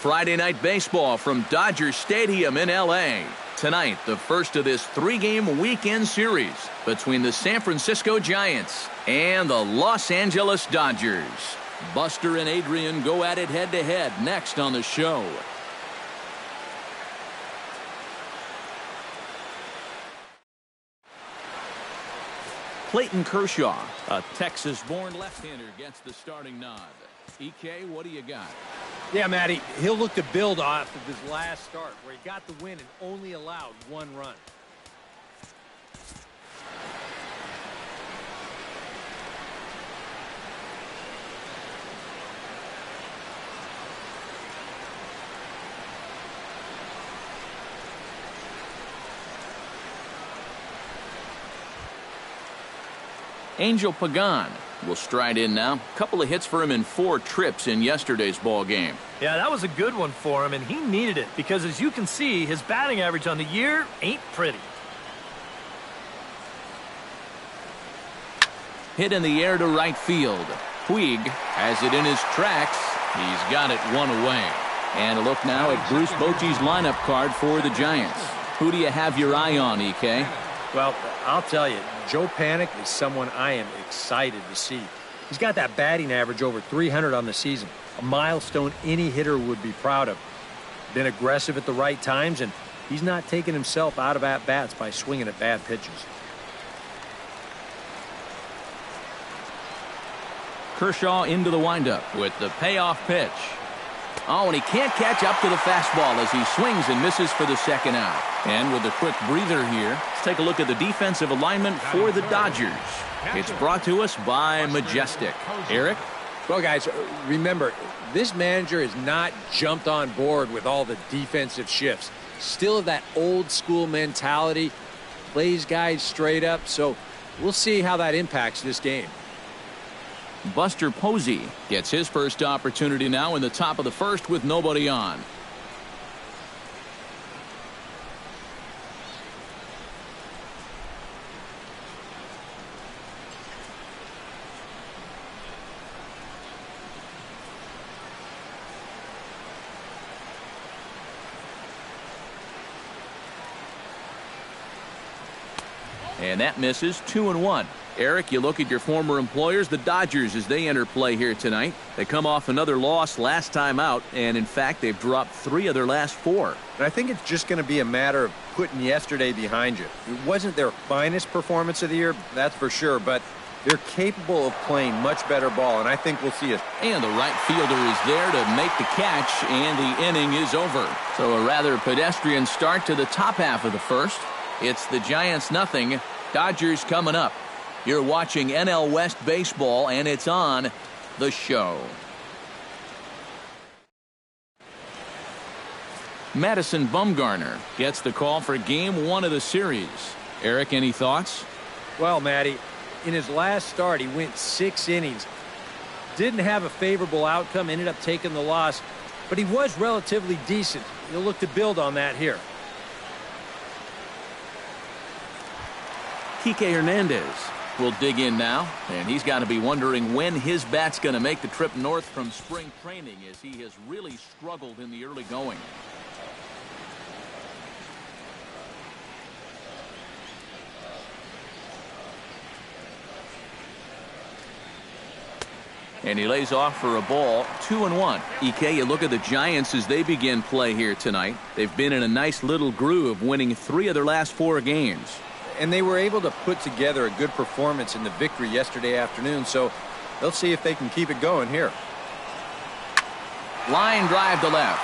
Friday Night Baseball from Dodger Stadium in L.A. Tonight, the first of this three-game weekend series between the San Francisco Giants and the Los Angeles Dodgers. Buster and Adrian go at it head-to-head next on the show. Clayton Kershaw, a Texas-born left-hander, gets the starting nod. EK, what do you got? Yeah, Matty, he'll look to build off of his last start where he got the win and only allowed one run. Angel Pagan will stride in now. A couple of hits for him in 4 trips in yesterday's ball game. Yeah, that was a good one for him, and he needed it because, as you can see, his batting average on the year ain't pretty. Hit in the air to right field. Puig has it in his tracks. He's got it one away. And a look now at Bruce Bochy's lineup card for the Giants. Who do you have your eye on, EK? Well, I'll tell you, Joe Panik is someone I am excited to see. He's got that batting average over 300 on the season, a milestone any hitter would be proud of. Been aggressive at the right times, and he's not taking himself out of at-bats by swinging at bad pitches. Kershaw into the windup with the payoff pitch. Oh, and he can't catch up to the fastball as he swings and misses for the second out. And with a quick breather here, let's take a look at the defensive alignment for the Dodgers. It's brought to us by Majestic. Eric? Well, guys, remember, this manager has not jumped on board with all the defensive shifts. Still that old school mentality, plays guys straight up, so we'll see how that impacts this game. Buster Posey gets his first opportunity now in the top of the first with nobody on. And that misses. 2-1. Eric, you look at your former employers, the Dodgers, as they enter play here tonight. They come off another loss last time out, and in fact, they've dropped 3 of their last 4. And I think it's just going to be a matter of putting yesterday behind you. It wasn't their finest performance of the year, that's for sure, but they're capable of playing much better ball, and I think we'll see it. And the right fielder is there to make the catch, and the inning is over. So a rather pedestrian start to the top half of the first. It's the Giants 0, Dodgers coming up. You're watching NL West Baseball, and it's on the show. Madison Bumgarner gets the call for Game 1 of the series. Eric, any thoughts? Well, Matty, in his last start, he went 6 innings. Didn't have a favorable outcome, ended up taking the loss, but he was relatively decent. He'll look to build on that here. Kike Hernandez will dig in now, and he's got to be wondering when his bat's going to make the trip north from spring training, as he has really struggled in the early going. And he lays off for a ball. 2-1. EK, you look at the Giants as they begin play here tonight. They've been in a nice little groove, winning 3 of their last 4 games. And they were able to put together a good performance in the victory yesterday afternoon, so they'll see if they can keep it going here. Line drive to left.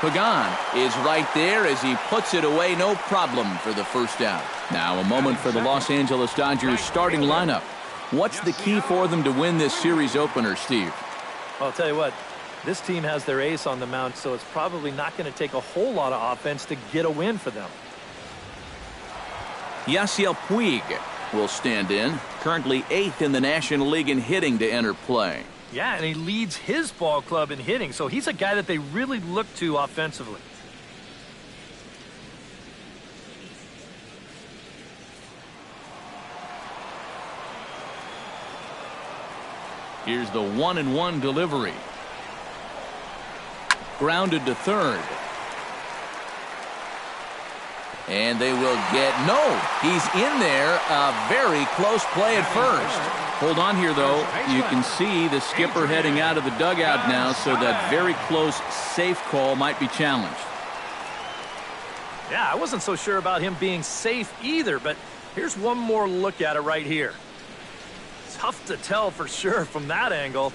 Pagan is right there as he puts it away, no problem for the first out. Now a moment for the Los Angeles Dodgers starting lineup. What's the key for them to win this series opener, Steve? Well, I'll tell you what, this team has their ace on the mound, so it's probably not going to take a whole lot of offense to get a win for them. Yasiel Puig will stand in, currently 8th in the National League in hitting to enter play. Yeah, and he leads his ball club in hitting, so he's a guy that they really look to offensively. Here's the 1-1 delivery. grounded to third. And they will get, no, he's in there. A very close play at first. Hold on here, though. You can see the skipper heading out of the dugout now, so that very close safe call might be challenged. Yeah, I wasn't so sure about him being safe either, but here's one more look at it right here. Tough to tell for sure from that angle.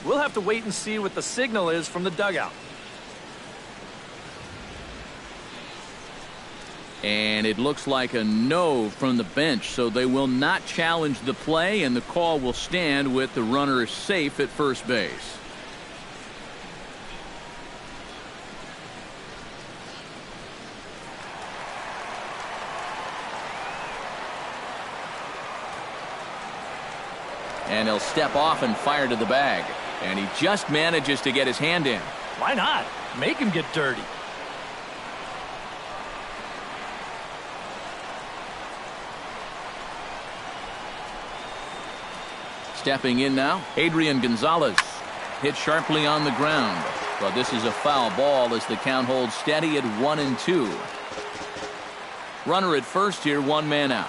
We'll have to wait and see what the signal is from the dugout. And it looks like a no from the bench, so they will not challenge the play, and the call will stand with the runner safe at first base. And he'll step off and fire to the bag. And he just manages to get his hand in. Why not? Make him get dirty. Stepping in now, Adrian Gonzalez. Hit sharply on the ground. But this is a foul ball as the count holds steady at 1-2. Runner at first here, one man out.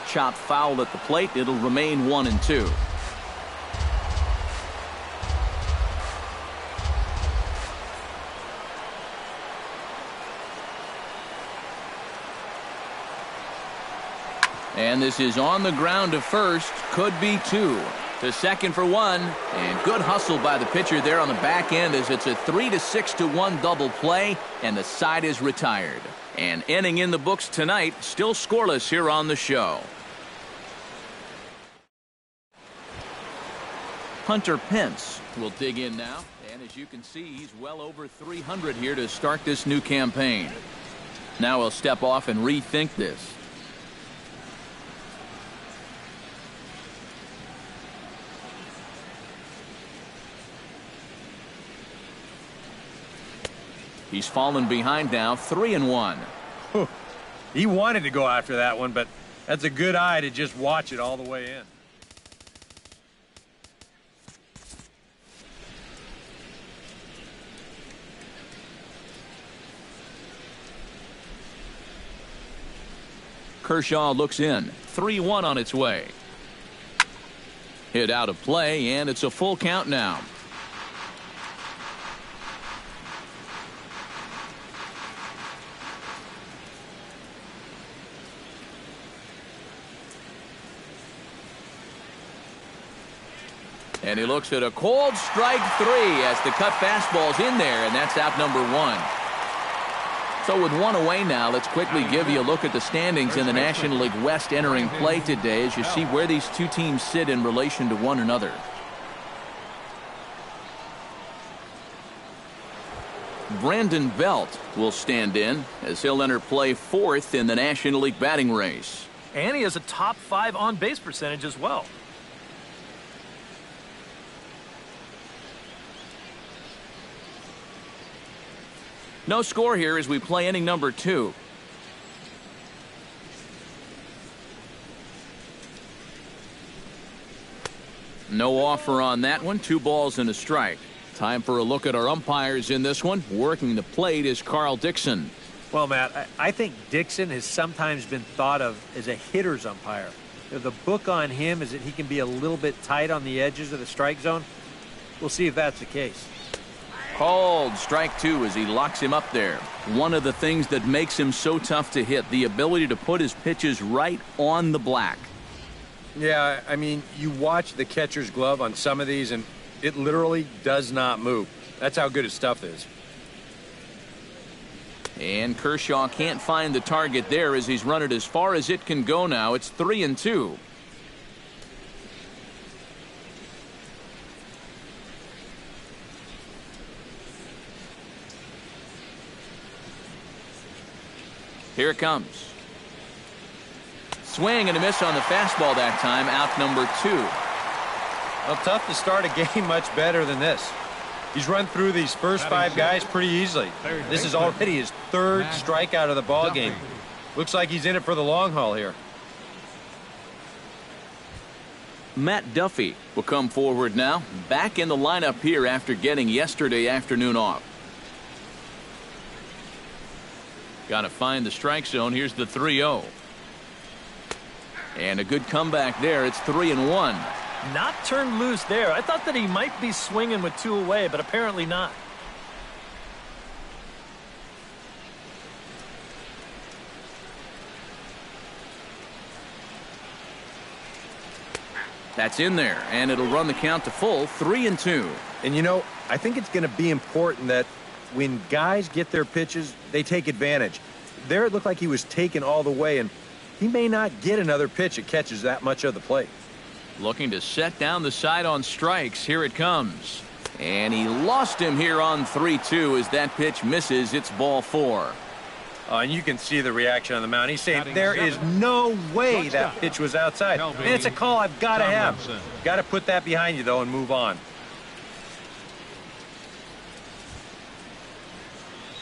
Chop foul at the plate. It'll remain 1-2. And this is on the ground to first. Could be two. To second for one. And good hustle by the pitcher there on the back end as it's a 3-6-1 double play. And the side is retired. And inning in the books tonight. Still scoreless here on the show. Hunter Pence will dig in now. And as you can see, he's well over 300 here to start this new campaign. Now he'll step off and rethink this. He's fallen behind now, 3-1. He wanted to go after that one, but that's a good eye to just watch it all the way in. Kershaw looks in. 3-1 on its way. Hit out of play, and it's a full count now. And he looks at a cold strike three as the cut fastball's in there, and that's out number one. So with one away now, let's quickly give you a look at the standings in the National League West entering play today as you see where these two teams sit in relation to one another. Brandon Belt will stand in as he'll enter play fourth in the National League batting race. And he has a top 5 on-base percentage as well. No score here as we play inning number 2. No offer on that one. 2 balls and a strike. Time for a look at our umpires in this one. Working the plate is Carl Dixon. Well, Matt, I think Dixon has sometimes been thought of as a hitter's umpire. The book on him is that he can be a little bit tight on the edges of the strike zone. We'll see if that's the case. Called strike 2 as he locks him up there. One of the things that makes him so tough to hit, the ability to put his pitches right on the black. Yeah, I mean, you watch the catcher's glove on some of these, and it literally does not move. That's how good his stuff is. And Kershaw can't find the target there as he's run it as far as it can go now. It's 3-2. Here it comes. Swing and a miss on the fastball that time. Out number 2. Well, tough to start a game much better than this. He's run through these first 5 guys pretty easily. This is already his 3rd strikeout of the ball game. Looks like he's in it for the long haul here. Matt Duffy will come forward now, back in the lineup here after getting yesterday afternoon off. Got to find the strike zone. Here's the 3-0. And a good comeback there. It's 3-1. Not turned loose there. I thought that he might be swinging with 2 away, but apparently not. That's in there, and it'll run the count to full, 3-2. And, you know, I think it's going to be important that when guys get their pitches, they take advantage. There it looked like he was taken all the way, and he may not get another pitch that catches that much of the plate. Looking to set down the side on strikes. Here it comes. And he lost him here on 3-2 as that pitch misses. It's ball 4. And you can see the reaction on the mound. He's saying there is no way that pitch was outside. And it's a call I've got to have. Got to put that behind you, though, and move on.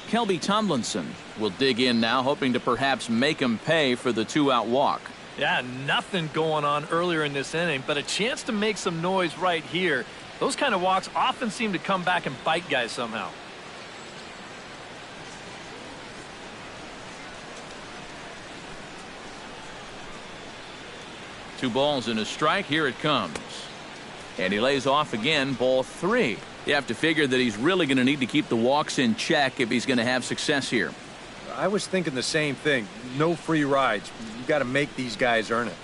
Kelby Tomlinson will dig in now, hoping to perhaps make him pay for the 2-out walk. Yeah, nothing going on earlier in this inning, but a chance to make some noise right here. Those kind of walks often seem to come back and bite guys somehow. Two balls and a strike. Here it comes. And he lays off again, ball 3. You have to figure that he's really going to need to keep the walks in check if he's going to have success here. I was thinking the same thing. No free rides. You've got to make these guys earn it.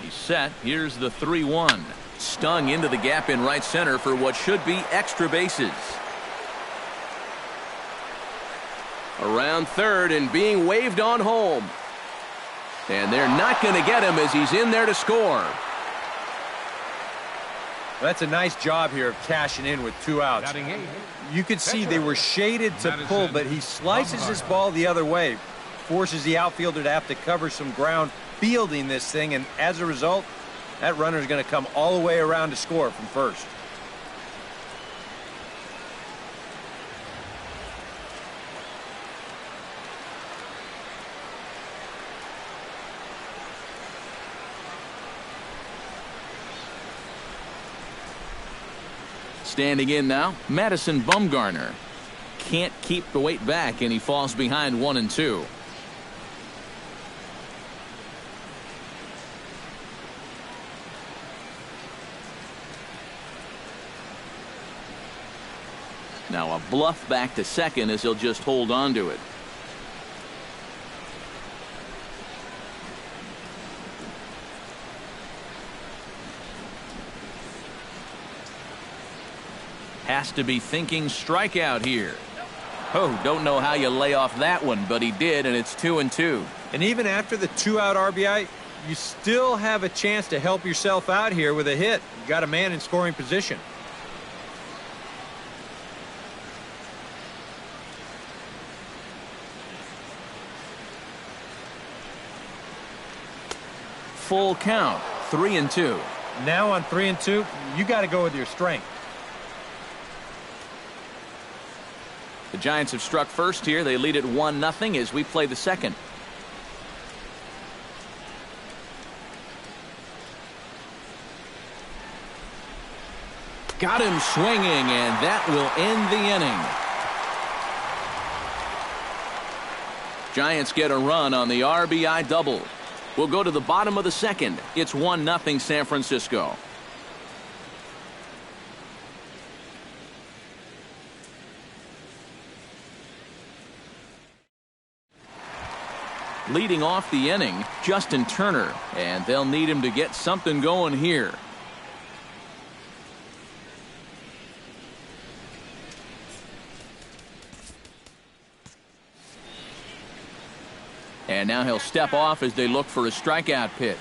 He's set. Here's the 3-1. Stung into the gap in right center for what should be extra bases. Around third and being waved on home. And they're not going to get him as he's in there to score. That's a nice job here of cashing in with 2 outs. You could see they were shaded to pull, but he slices his ball the other way, forces the outfielder to have to cover some ground fielding this thing, and as a result, that runner is going to come all the way around to score from first. Standing in now, Madison Bumgarner. Can't keep the weight back, and he falls behind 1-2. Now a bluff back to second as he'll just hold on to it. Has to be thinking strikeout here. Oh, don't know how you lay off that one, but he did, and it's 2-2. And even after the 2-out RBI, you still have a chance to help yourself out here with a hit. You got a man in scoring position. Full count, 3-2. Now on 3-2, you got to go with your strength. The Giants have struck first here. They lead it 1-0 as we play the second. Got him swinging, and that will end the inning. Giants get a run on the RBI double. We'll go to the bottom of the second. It's 1-0 San Francisco. Leading off the inning, Justin Turner, and they'll need him to get something going here. And now he'll step off as they look for a strikeout pitch.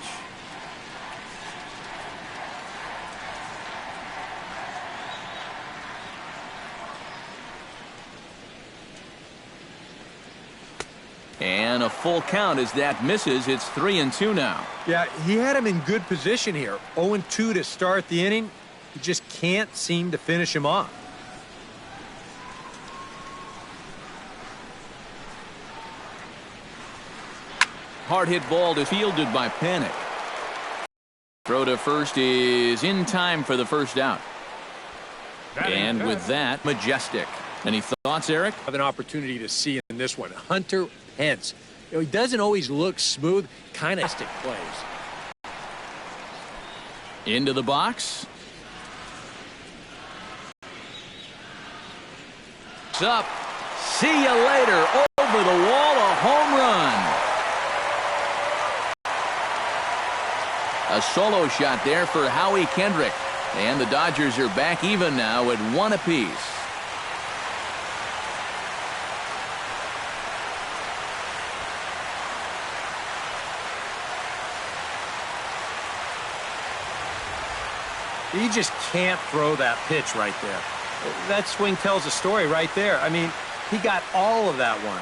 And a full count as that misses. It's 3-2 now. Yeah, he had him in good position here. 0-2 to start the inning. He just can't seem to finish him off. Hard hit ball to fielded by Panic. Throw to first is in time for the first out. And with that, Majestic. Any thoughts, Eric? I have an opportunity to see in this one. Hunter Pence. You know, he doesn't always look smooth. Kind of stick plays. Into the box. It's up. See you later. Over the wall, a home run. A solo shot there for Howie Kendrick. And the Dodgers are back even now at 1 apiece. He just can't throw that pitch right there. That swing tells a story right there. I mean, he got all of that one.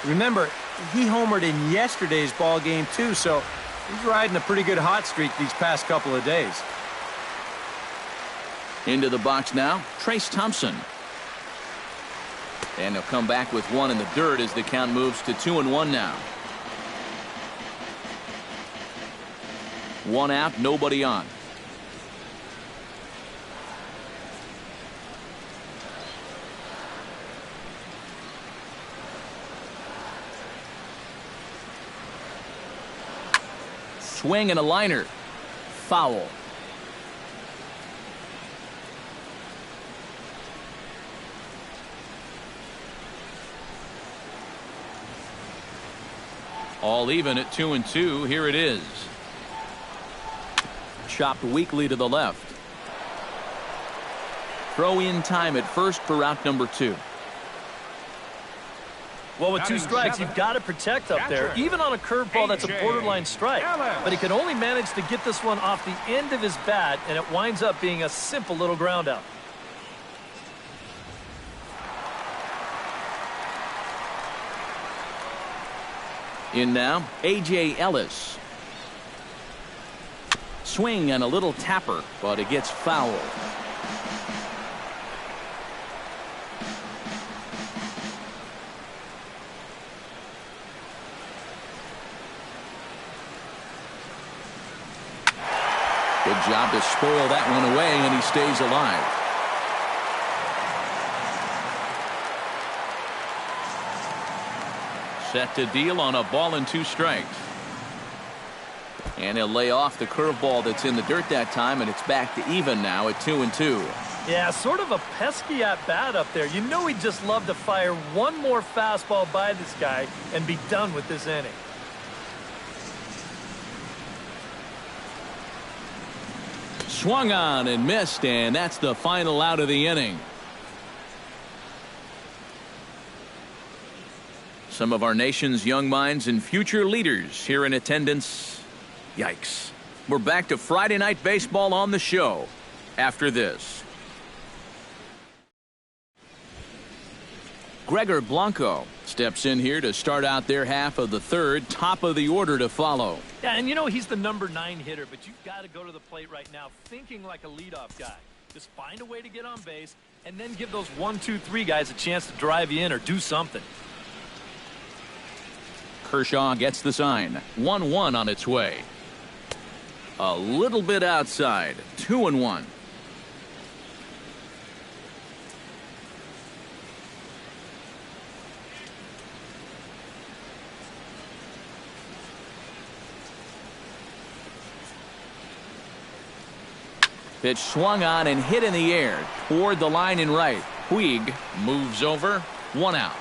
Remember, he homered in yesterday's ball game too, so he's riding a pretty good hot streak these past couple of days. Into the box now, Trace Thompson. And he'll come back with one in the dirt as the count moves to 2-1 now. 1 out, nobody on. Swing and a liner. Foul. All even at 2-2. Here it is. Chopped weakly to the left. Throw in time at first for route number 2. Well, with 2 strikes, you've got to protect up there, even on a curveball that's a borderline strike. But he can only manage to get this one off the end of his bat, and it winds up being a simple little ground out. In now, A.J. Ellis. Swing and a little tapper, but it gets fouled. Good job to spoil that one away, and he stays alive. Set to deal on a ball and 2 strikes. And he'll lay off the curveball that's in the dirt that time, and it's back to even now at 2-2. Yeah, sort of a pesky at-bat up there. You know he'd just love to fire one more fastball by this guy and be done with this inning. Swung on and missed, and that's the final out of the inning. Some of our nation's young minds and future leaders here in attendance. Yikes. We're back to Friday Night Baseball on the show after this. Gregor Blanco steps in here to start out their half of the third. Top of the order to follow. Yeah, and you know he's the number 9 hitter, but you've got to go to the plate right now thinking like a leadoff guy. Just find a way to get on base and then give those 1, 2, 3 guys a chance to drive you in or do something. Kershaw gets the sign. 1-1 on its way. A little bit outside. 2-1. Pitch swung on and hit in the air toward the line and right. Puig moves over. 1 out.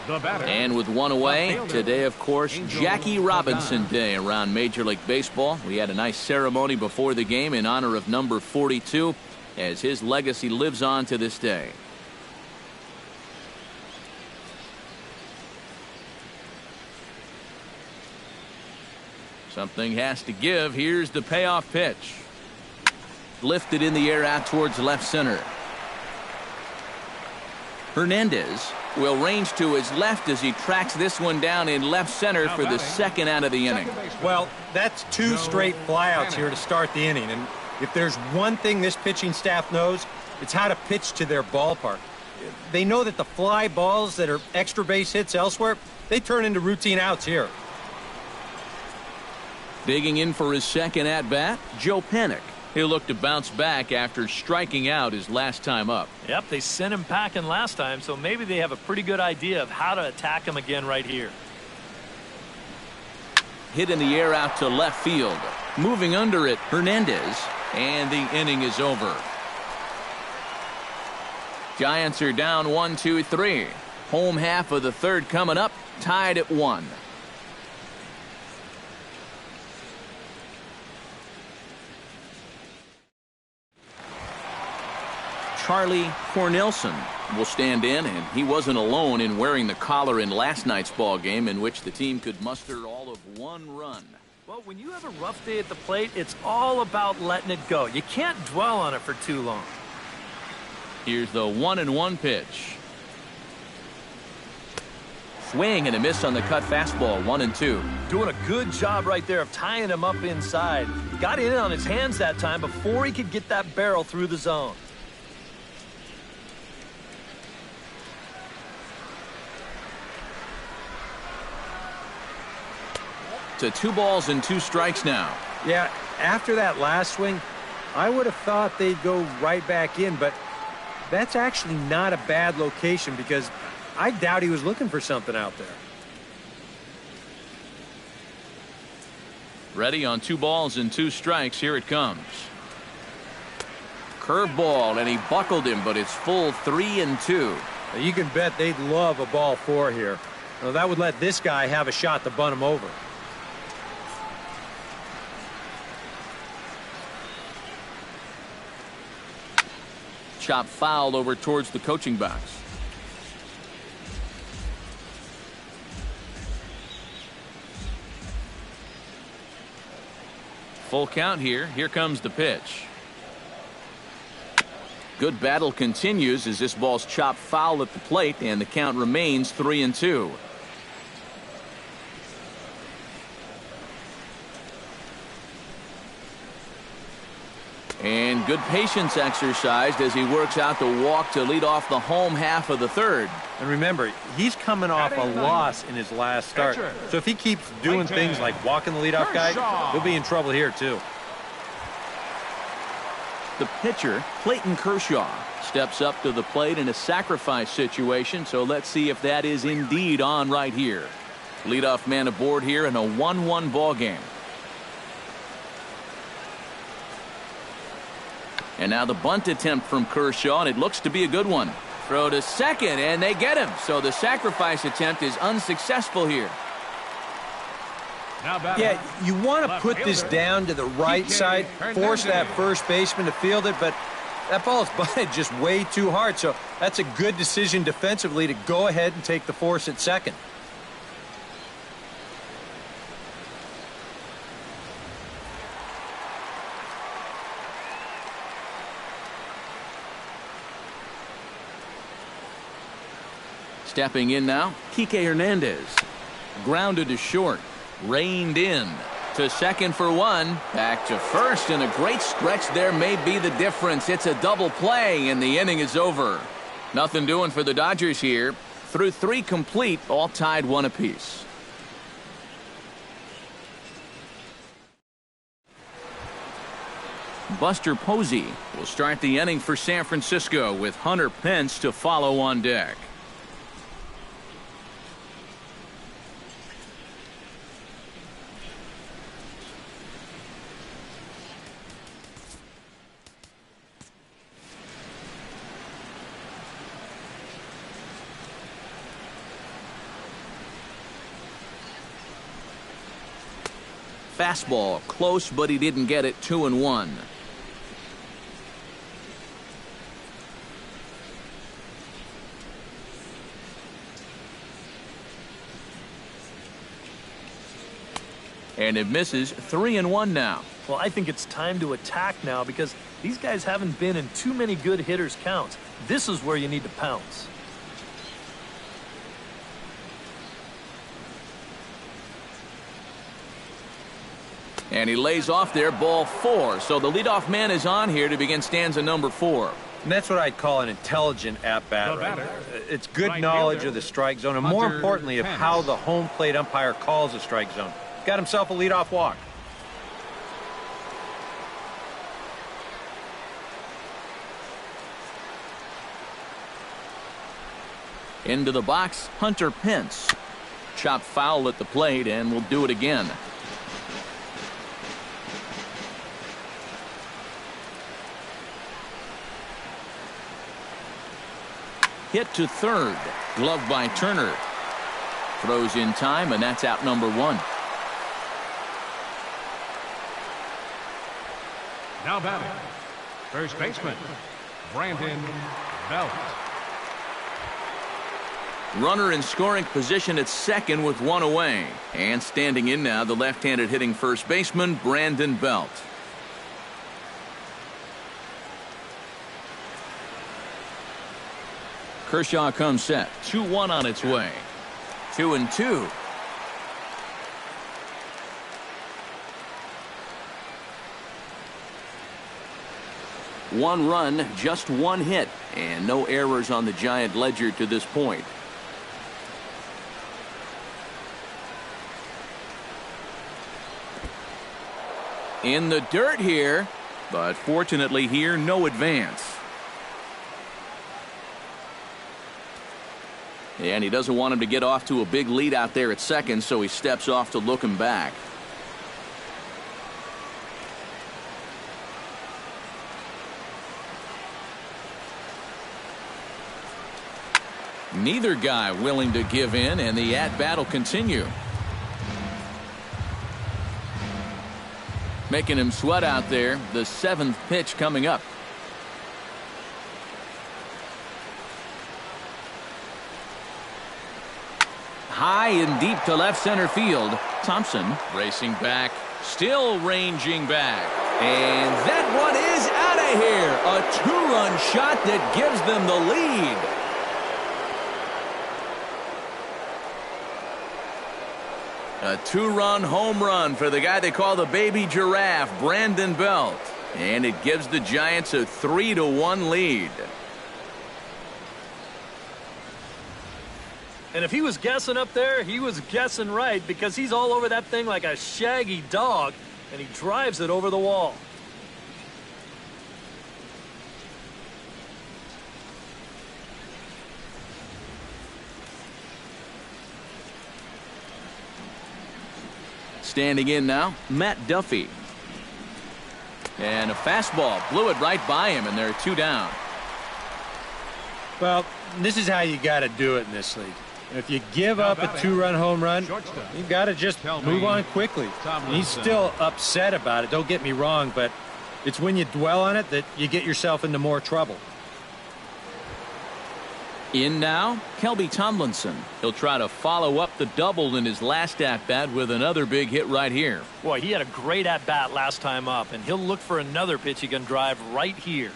And with 1 away, today, of course, Jackie Robinson Day around Major League Baseball. We had a nice ceremony before the game in honor of number 42 as his legacy lives on to this day. Something has to give. Here's the payoff pitch. Lifted in the air out towards left center. Hernandez will range to his left as he tracks this one down in left center for the second out of the inning. Well, that's two straight flyouts here to start the inning. And if there's one thing this pitching staff knows, it's how to pitch to their ballpark. They know that the fly balls that are extra base hits elsewhere, they turn into routine outs here. Digging in for his second at-bat, Joe Panik. He'll look to bounce back after striking out his last time up. Yep, they sent him packing last time, so maybe they have a pretty good idea of how to attack him again right here. Hit in the air out to left field. Moving under it, Hernandez, and the inning is over. Giants are down 1-2-3. Home half of the third coming up, tied at 1. Charlie Cornelson will stand in, and he wasn't alone in wearing the collar in last night's ball game, in which the team could muster all of 1 run. Well, when you have a rough day at the plate, it's all about letting it go. You can't dwell on it for too long. Here's the 1-1 pitch. Swing and a miss on the cut fastball, 1-2. Doing a good job right there of tying him up inside. Got in on his hands that time before he could get that barrel through the zone. To 2 balls and 2 strikes now. Yeah, after that last swing, I would have thought they'd go right back in, but that's actually not a bad location because I doubt he was looking for something out there. Ready on 2 balls and 2 strikes. Here it comes. Curveball, and he buckled him, but it's full 3-2. Now, you can bet they'd love a ball 4 here. Now, that would let this guy have a shot to bunt him over. Chop foul over towards the coaching box. Full count here. Here comes the pitch. Good battle continues as this ball's chopped foul at the plate, and the count remains 3-2. And good patience exercised as he works out the walk to lead off the home half of the third. And remember, he's coming off a loss in his last start. So if he keeps doing things like walking the leadoff guy, he'll be in trouble here too. The pitcher, Clayton Kershaw, steps up to the plate in a sacrifice situation, so let's see if that is indeed on right here. Leadoff man aboard here in a 1-1 ball game. And now the bunt attempt from Kershaw, and it looks to be a good one. Throw to second, and they get him. So the sacrifice attempt is unsuccessful here. Yeah, you want to put this down to the right side, force that first baseman to field it, but that ball is bunted just way too hard. So that's a good decision defensively to go ahead and take the force at second. Stepping in now, Kike Hernandez. Grounded to short. Reined in. To second for 1. Back to first, and a great stretch there may be the difference. It's a double play, and the inning is over. Nothing doing for the Dodgers here. Through 3 complete, all tied 1 apiece. Buster Posey will start the inning for San Francisco with Hunter Pence to follow on deck. Fastball close, but he didn't get it. 2-1. And it misses. 3-1 now. Well, I think it's time to attack now because these guys haven't been in too many good hitters' counts. This is where you need to pounce. And he lays off there, ball 4. So the leadoff man is on here to begin stanza number 4. And that's what I'd call an intelligent at-bat right there. It's good knowledge of the strike zone, and more importantly, of how the home plate umpire calls a strike zone. Got himself a leadoff walk. Into the box, Hunter Pence. Chop foul at the plate, and we'll do it again. Hit to third. Glove by Turner. Throws in time, and that's out number 1. Now batting, first baseman, Brandon Belt. Runner in scoring position at second with 1 away. And standing in now, the left-handed hitting first baseman, Brandon Belt. Kershaw comes set. 2-1 on its way. 2-2. One run, just 1 hit, and no errors on the Giant ledger to this point. In the dirt here, but fortunately here, no advance. And he doesn't want him to get off to a big lead out there at second, so he steps off to look him back. Neither guy willing to give in, and the at-bat will continue. Making him sweat out there. The 7th pitch coming up. High and deep to left center field. Thompson racing back, still ranging back. And that one is out of here. A 2-run shot that gives them the lead. A 2-run home run for the guy they call the baby giraffe, Brandon Belt. And it gives the Giants a 3-1 lead. And if he was guessing up there, he was guessing right, because he's all over that thing like a shaggy dog, and he drives it over the wall. Standing in now, Matt Duffy. And a fastball blew it right by him, and there are 2 down. Well, this is how you got to do it in this league. If you give up a 2-run home run, you've got to just move on quickly. He's still upset about it, don't get me wrong, but it's when you dwell on it that you get yourself into more trouble. In now, Kelby Tomlinson. He'll try to follow up the double in his last at-bat with another big hit right here. Boy, he had a great at-bat last time up, and he'll look for another pitch he can drive right here.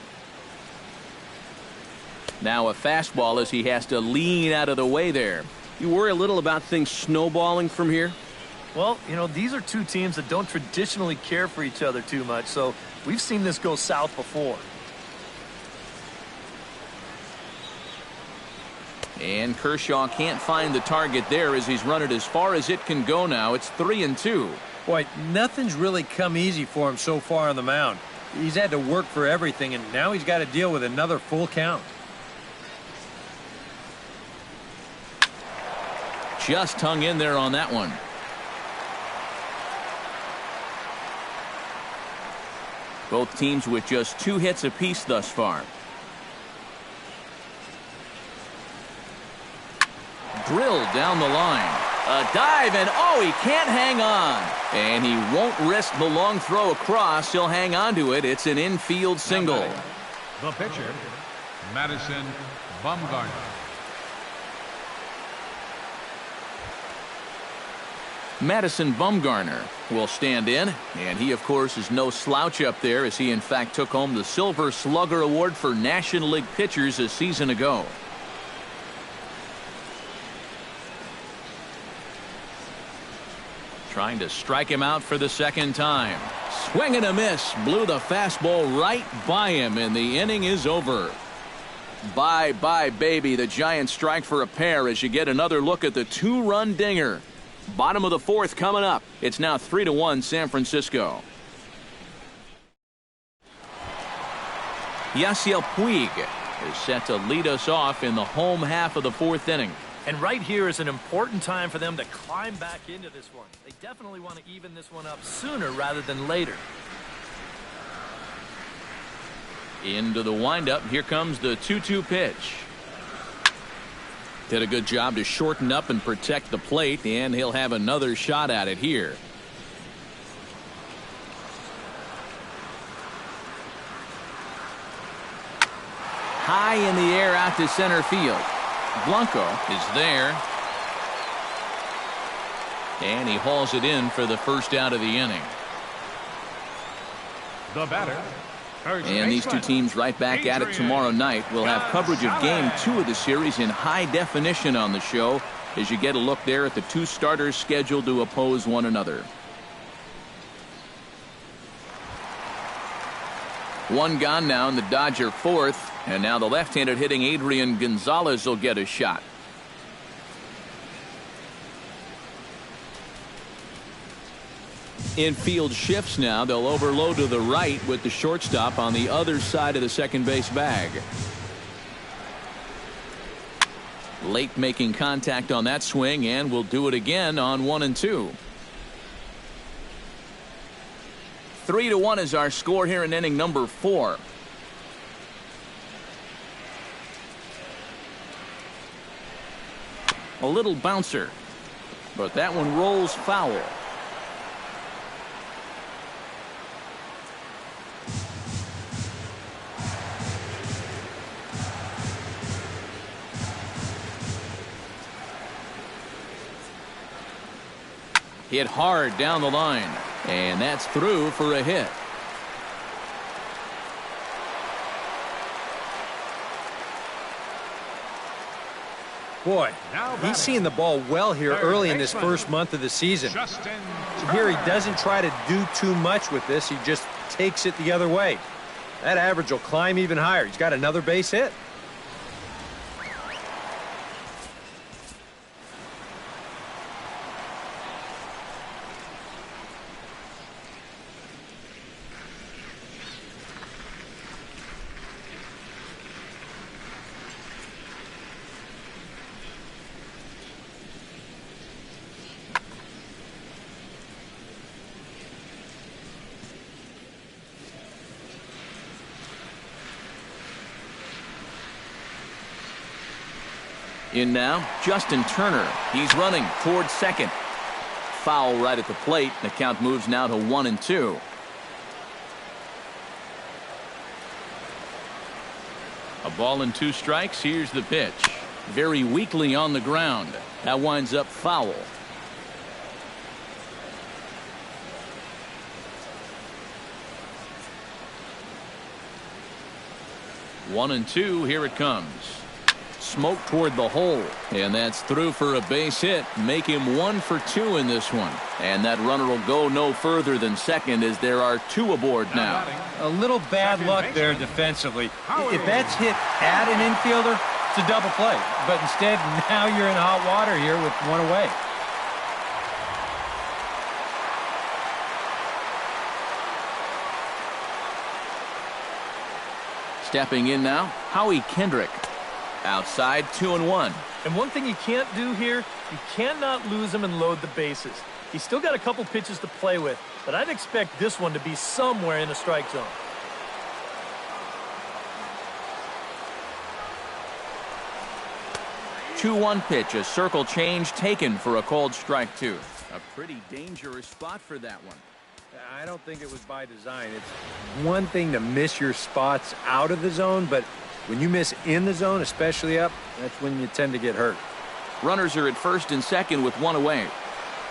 Now a fastball as he has to lean out of the way there. You worry a little about things snowballing from here? Well, you know, these are 2 teams that don't traditionally care for each other too much, so we've seen this go south before. And Kershaw can't find the target there as he's run it as far as it can go now. It's 3-2. Boy, nothing's really come easy for him so far on the mound. He's had to work for everything, and now he's got to deal with another full count. Just hung in there on that one. Both teams with just 2 hits apiece thus far. Drilled down the line. A dive, and oh, he can't hang on. And he won't risk the long throw across. He'll hang on to it. It's an infield single. The pitcher, Madison Bumgarner. Madison Bumgarner will stand in, and he, of course, is no slouch up there as he, in fact, took home the Silver Slugger Award for National League pitchers a season ago. Trying to strike him out for the second time. Swing and a miss. Blew the fastball right by him, and the inning is over. Bye-bye, baby. The Giants strike for a pair as you get another look at the two-run dinger. Bottom of the fourth coming up. It's now 3-1 San Francisco. Yasiel Puig is set to lead us off in the home half of the fourth inning. And right here is an important time for them to climb back into this one. They definitely want to even this one up sooner rather than later. Into the windup. Here comes the 2-2 pitch. Did a good job to shorten up and protect the plate, and he'll have another shot at it here. High in the air out to center field. Blanco is there. And he hauls it in for the first out of the inning. The batter. And these two teams right back at it tomorrow night. We'll have coverage of Game 2 of the series in high definition on the show as you get a look there at the two starters scheduled to oppose one another. One gone now in the Dodger fourth. And now the left-handed hitting Adrian Gonzalez will get a shot. Infield shifts now. They'll overload to the right with the shortstop on the other side of the second base bag. Late making contact on that swing, and will do it again on 1-2. 3-1 is our score here in inning number 4. A little bouncer, but that one rolls foul. Hit hard down the line, and that's through for a hit. Boy, he's seeing the ball well here early in this first month of the season. Here he doesn't try to do too much with this. He just takes it the other way. That average will climb even higher. He's got another base hit. In now, Justin Turner. He's running towards second. Foul right at the plate. The count moves now to 1-2. A ball and 2 strikes. Here's the pitch. Very weakly on the ground. That winds up foul. One and two. Here it comes. Smoke toward the hole, and that's through for a base hit. Make him 1 for 2 in this one, and that runner will go no further than second as there are 2 aboard now. A little bad luck there defensively. If that's hit at an infielder, it's a double play, but instead now you're in hot water here with 1 away. Stepping in now, Howie Kendrick. Outside, 2-1. And one thing you can't do here, you cannot lose him and load the bases. He's still got a couple pitches to play with, but I'd expect this one to be somewhere in the strike zone. Two-one pitch, a circle change taken for a called strike 2. A pretty dangerous spot for that one. I don't think it was by design. It's one thing to miss your spots out of the zone, but when you miss in the zone, especially up, that's when you tend to get hurt. Runners are at first and second with 1 away.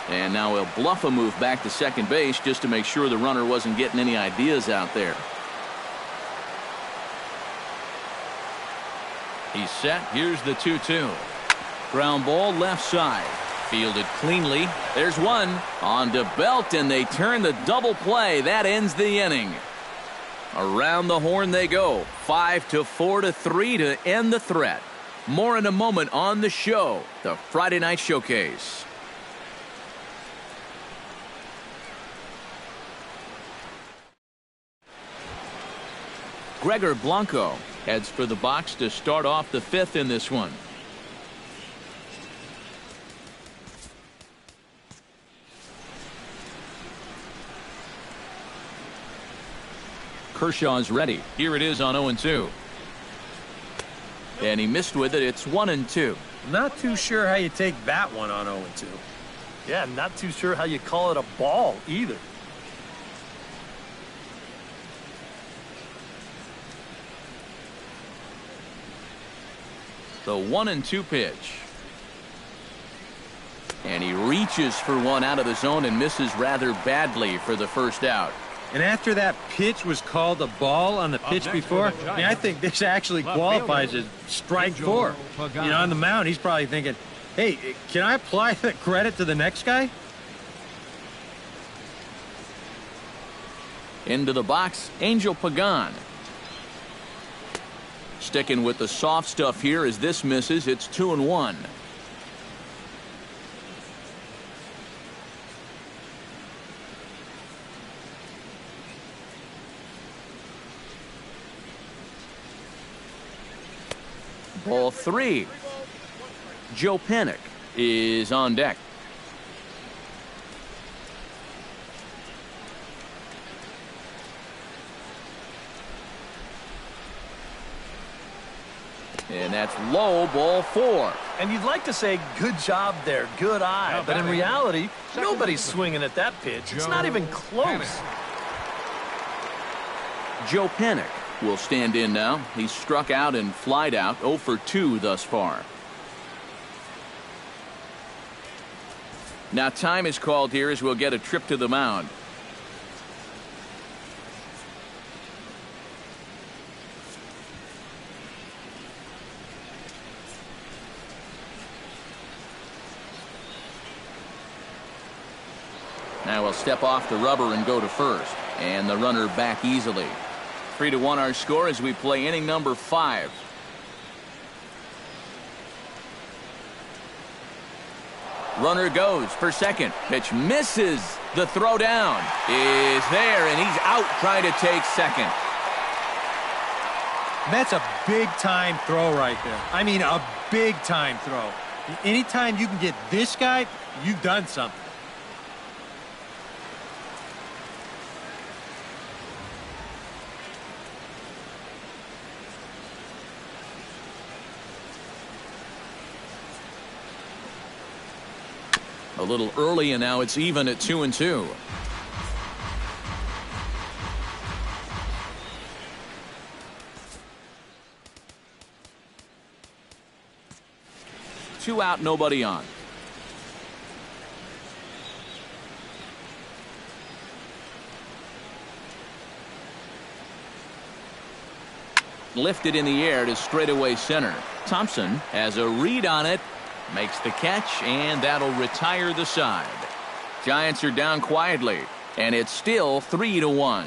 And now he'll bluff a move back to second base just to make sure the runner wasn't getting any ideas out there. He's set. Here's the 2-2. Ground ball left side. Fielded cleanly. There's one. On to Belt, and they turn the double play. That ends the inning. Around the horn they go. 5-4-3 to end the threat. More in a moment on the show, the Friday Night Showcase. Gregor Blanco heads for the box to start off the fifth in this one. Kershaw's ready. Here it is on 0-2. And he missed with it. It's 1-2. Not too sure how you take that one on 0-2. Yeah, not too sure how you call it a ball either. The 1-2 pitch. And he reaches for one out of the zone and misses rather badly for the first out. And after that pitch was called a ball on the pitch before, I think this actually qualifies as strike 4. On the mound, he's probably thinking, hey, can I apply the credit to the next guy? Into the box, Angel Pagan. Sticking with the soft stuff here as this misses. It's 2-1. Ball 3. Joe Panik is on deck. And that's low, ball 4. And you'd like to say, good job there, good eye. But in reality, nobody's swinging at that pitch. It's not even close. Joe Panik will stand in now. He's struck out and flied out. 0 for 2 thus far. Now time is called here as we'll get a trip to the mound. Now we'll step off the rubber and go to first. And the runner back easily. 3-1 our score as we play inning number 5. Runner goes for second. Pitch misses. The throw down is there, and he's out trying to take second. That's a big-time throw right there. I mean, a big-time throw. Anytime you can get this guy, you've done something. A little early, and now it's even at 2-2. Two out, nobody on. Lifted in the air to straightaway center. Thompson has a read on it. Makes the catch, and that'll retire the side. Giants are down quietly, and it's still 3-1.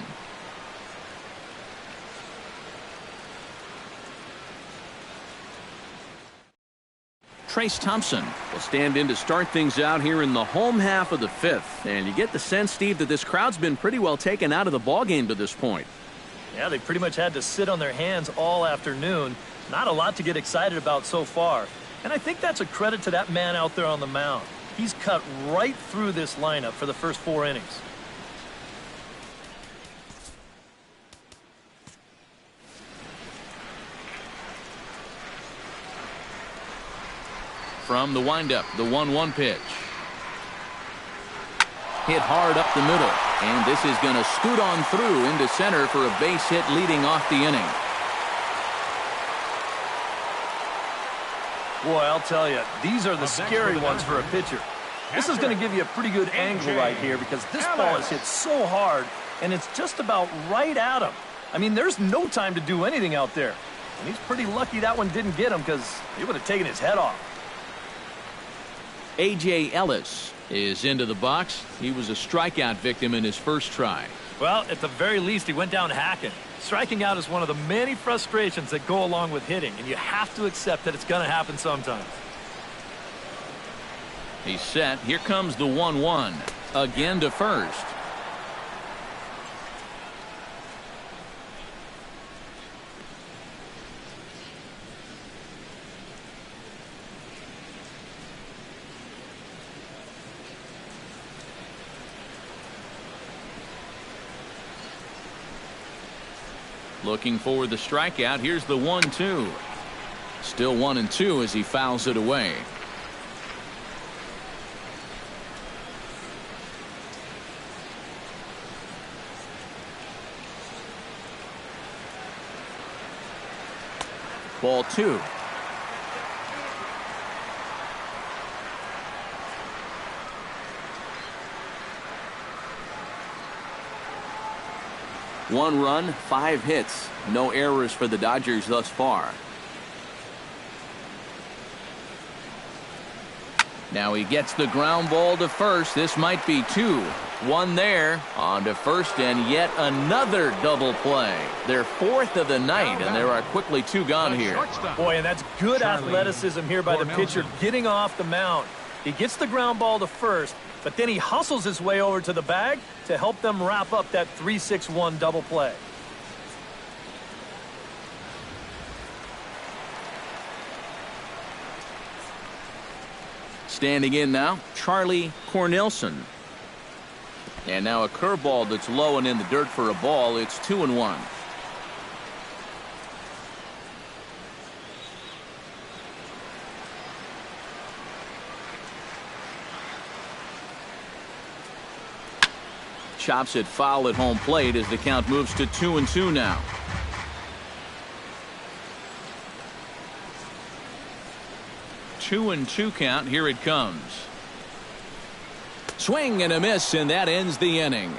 Trace Thompson will stand in to start things out here in the home half of the 5th. And you get the sense, Steve, that this crowd's been pretty well taken out of the ballgame to this point. Yeah, they pretty much had to sit on their hands all afternoon. Not a lot to get excited about so far. And I think that's a credit to that man out there on the mound. He's cut right through this lineup for the first 4 innings. From the windup, the 1-1 pitch. Hit hard up the middle. And this is going to scoot on through into center for a base hit leading off the inning. Boy, I'll tell you, these are the scary ones for a pitcher. This is going to give you a pretty good angle right here because this ball is hit so hard, and it's just about right at him. I mean, there's no time to do anything out there. And he's pretty lucky that one didn't get him because he would have taken his head off. A.J. Ellis is into the box. He was a strikeout victim in his first try. Well, at the very least, he went down hacking. Striking out is one of the many frustrations that go along with hitting, and you have to accept that it's going to happen sometimes. He's set. Here comes the 1-1. Again to first. Looking for the strikeout. Here's the 1-2. Still 1-2 as he fouls it away. Ball 2. One run, 5 hits. No errors for the Dodgers thus far. Now he gets the ground ball to first. This might be 2. 1 there. On to first, and yet another double play. Their 4th of the night, and there are quickly 2 gone here. Boy, and that's good athleticism here by the pitcher getting off the mound. He gets the ground ball to first, but then he hustles his way over to the bag to help them wrap up that 3-6-1 double play. Standing in now, Charlie Cornelison. And now a curveball that's low and in the dirt for a ball. It's 2-1. Chops it foul at home plate as the count moves to 2-2 now. Two and 2 count. Here it comes. Swing and a miss, and that ends the inning.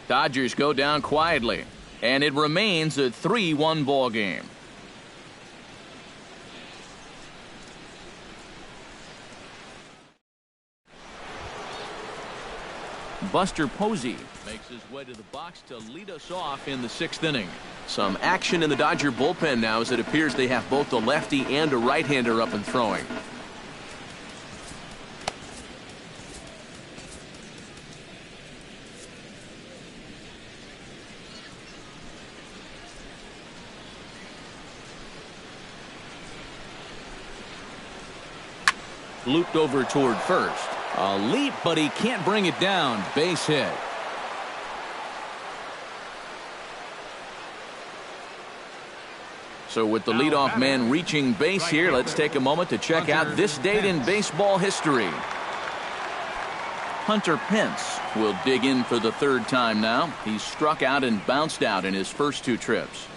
Dodgers go down quietly, and it remains a 3-1 ball game. Buster Posey makes his way to the box to lead us off in the 6th inning. Some action in the Dodger bullpen now as it appears they have both a lefty and a right-hander up and throwing. Looped over toward first. A leap, but he can't bring it down. Base hit. So with the leadoff man reaching base here, let's take a moment to check out this date in baseball history. Hunter Pence will dig in for the 3rd time now. He's struck out and bounced out in his first 2 trips.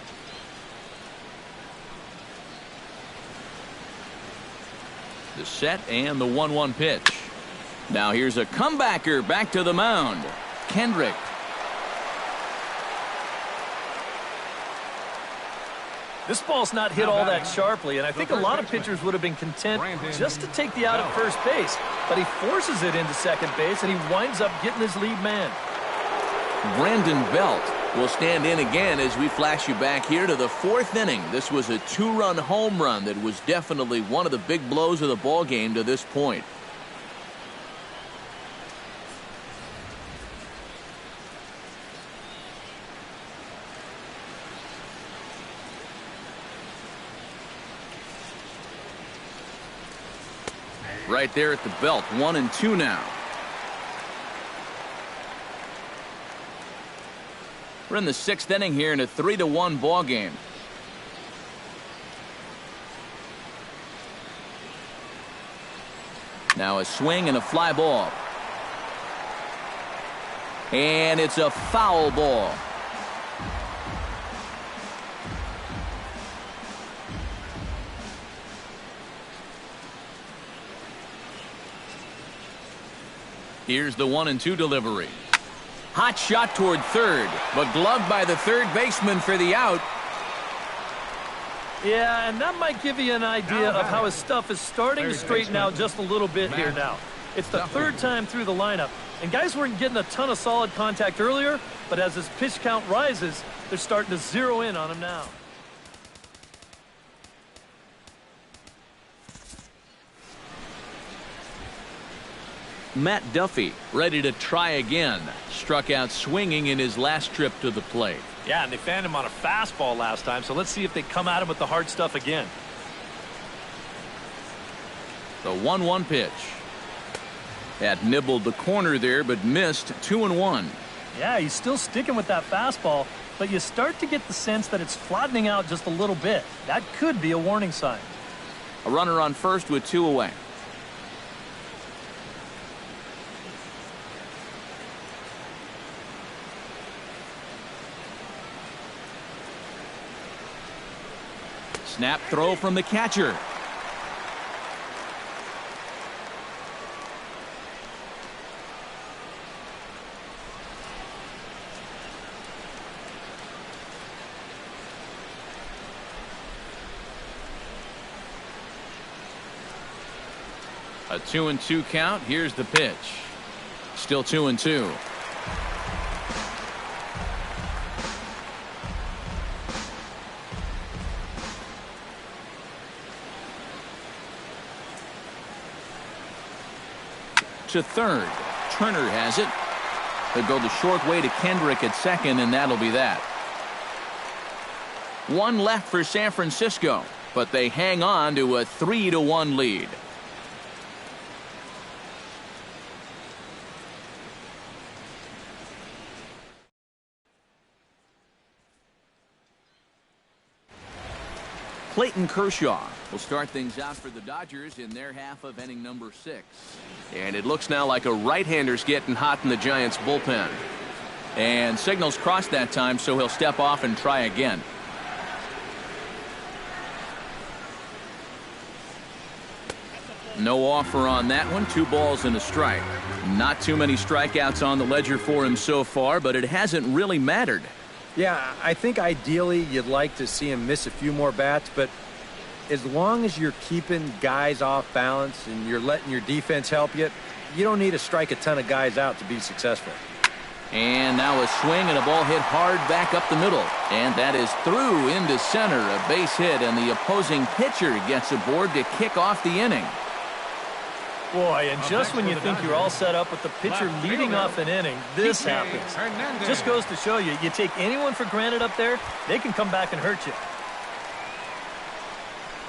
The set and the 1-1 pitch. Now here's a comebacker back to the mound. Kendrick. This ball's not hit all that sharply, and I think a lot of pitchers would have been content just to take the out at first base. But he forces it into second base, and he winds up getting his lead man. Brandon Belt will stand in again as we flash you back here to the 4th inning. This was a 2-run home run that was definitely one of the big blows of the ball game to this point. Right there at the belt. 1-2 now. We're in the 6th inning here in a 3-1 ball game. Now a swing and a fly ball. And it's a foul ball. Here's the 1-2 delivery. Hot shot toward third, but gloved by the third baseman for the out. Yeah, and that might give you an idea of how his stuff is starting to straighten out just a little bit here now. It's the third time through the lineup, and guys weren't getting a ton of solid contact earlier, but as his pitch count rises, they're starting to zero in on him now. Matt Duffy ready to try again. Struck out swinging in his last trip to the plate. Yeah, and they fanned him on a fastball last time, so let's see if they come at him with the hard stuff again. The 1-1 pitch. That nibbled the corner there, but missed. 2-1. Yeah, he's still sticking with that fastball, but you start to get the sense that it's flattening out just a little bit. That could be a warning sign. A runner on first with 2 away. Snap throw from the catcher. A 2-2 count. Here's the pitch. Still 2-2. To third. Turner has it. They'll go the short way to Kendrick at second, and that'll be that. One left for San Francisco, but they hang on to a 3-1 lead. Clayton Kershaw will start things out for the Dodgers in their half of inning number 6. And it looks now like a right-hander's getting hot in the Giants bullpen. And signals crossed that time, so he'll step off and try again. No offer on that one. 2 balls and a strike. Not too many strikeouts on the ledger for him so far, but it hasn't really mattered. Yeah, I think ideally you'd like to see him miss a few more bats, but as long as you're keeping guys off balance and you're letting your defense help you, you don't need to strike a ton of guys out to be successful. And now a swing and a ball hit hard back up the middle. And that is through into center. A base hit, and the opposing pitcher gets aboard to kick off the inning. Boy, and just when you think you're all set up with the pitcher leading off an inning, this happens. Just goes to show you, you take anyone for granted up there, they can come back and hurt you.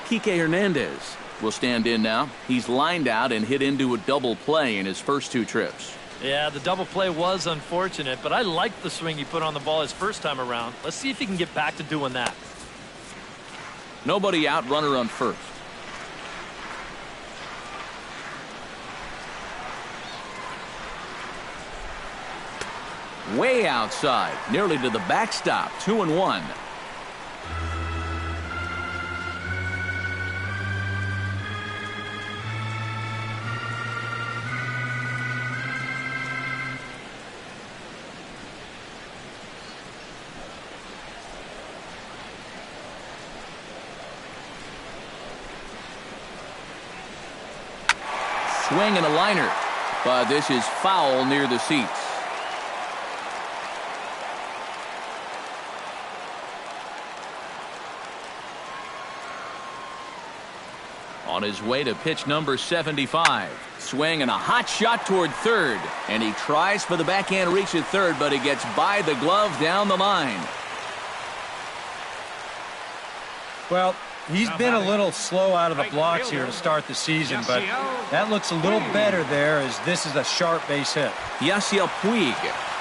Kike Hernandez will stand in now. He's lined out and hit into a double play in his first 2 trips. Yeah, the double play was unfortunate, but I liked the swing he put on the ball his first time around. Let's see if he can get back to doing that. Nobody out, runner on first. Way outside, nearly to the backstop. 2-1. Swing and a liner, but this is foul near the seats. On his way to pitch number 75. Swing and a hot shot toward third. And he tries for the backhand reach at third, but he gets by the glove down the line. Well, he's been a little slow out of the blocks here to start the season, but that looks a little better there as this is a sharp base hit. Yasiel Puig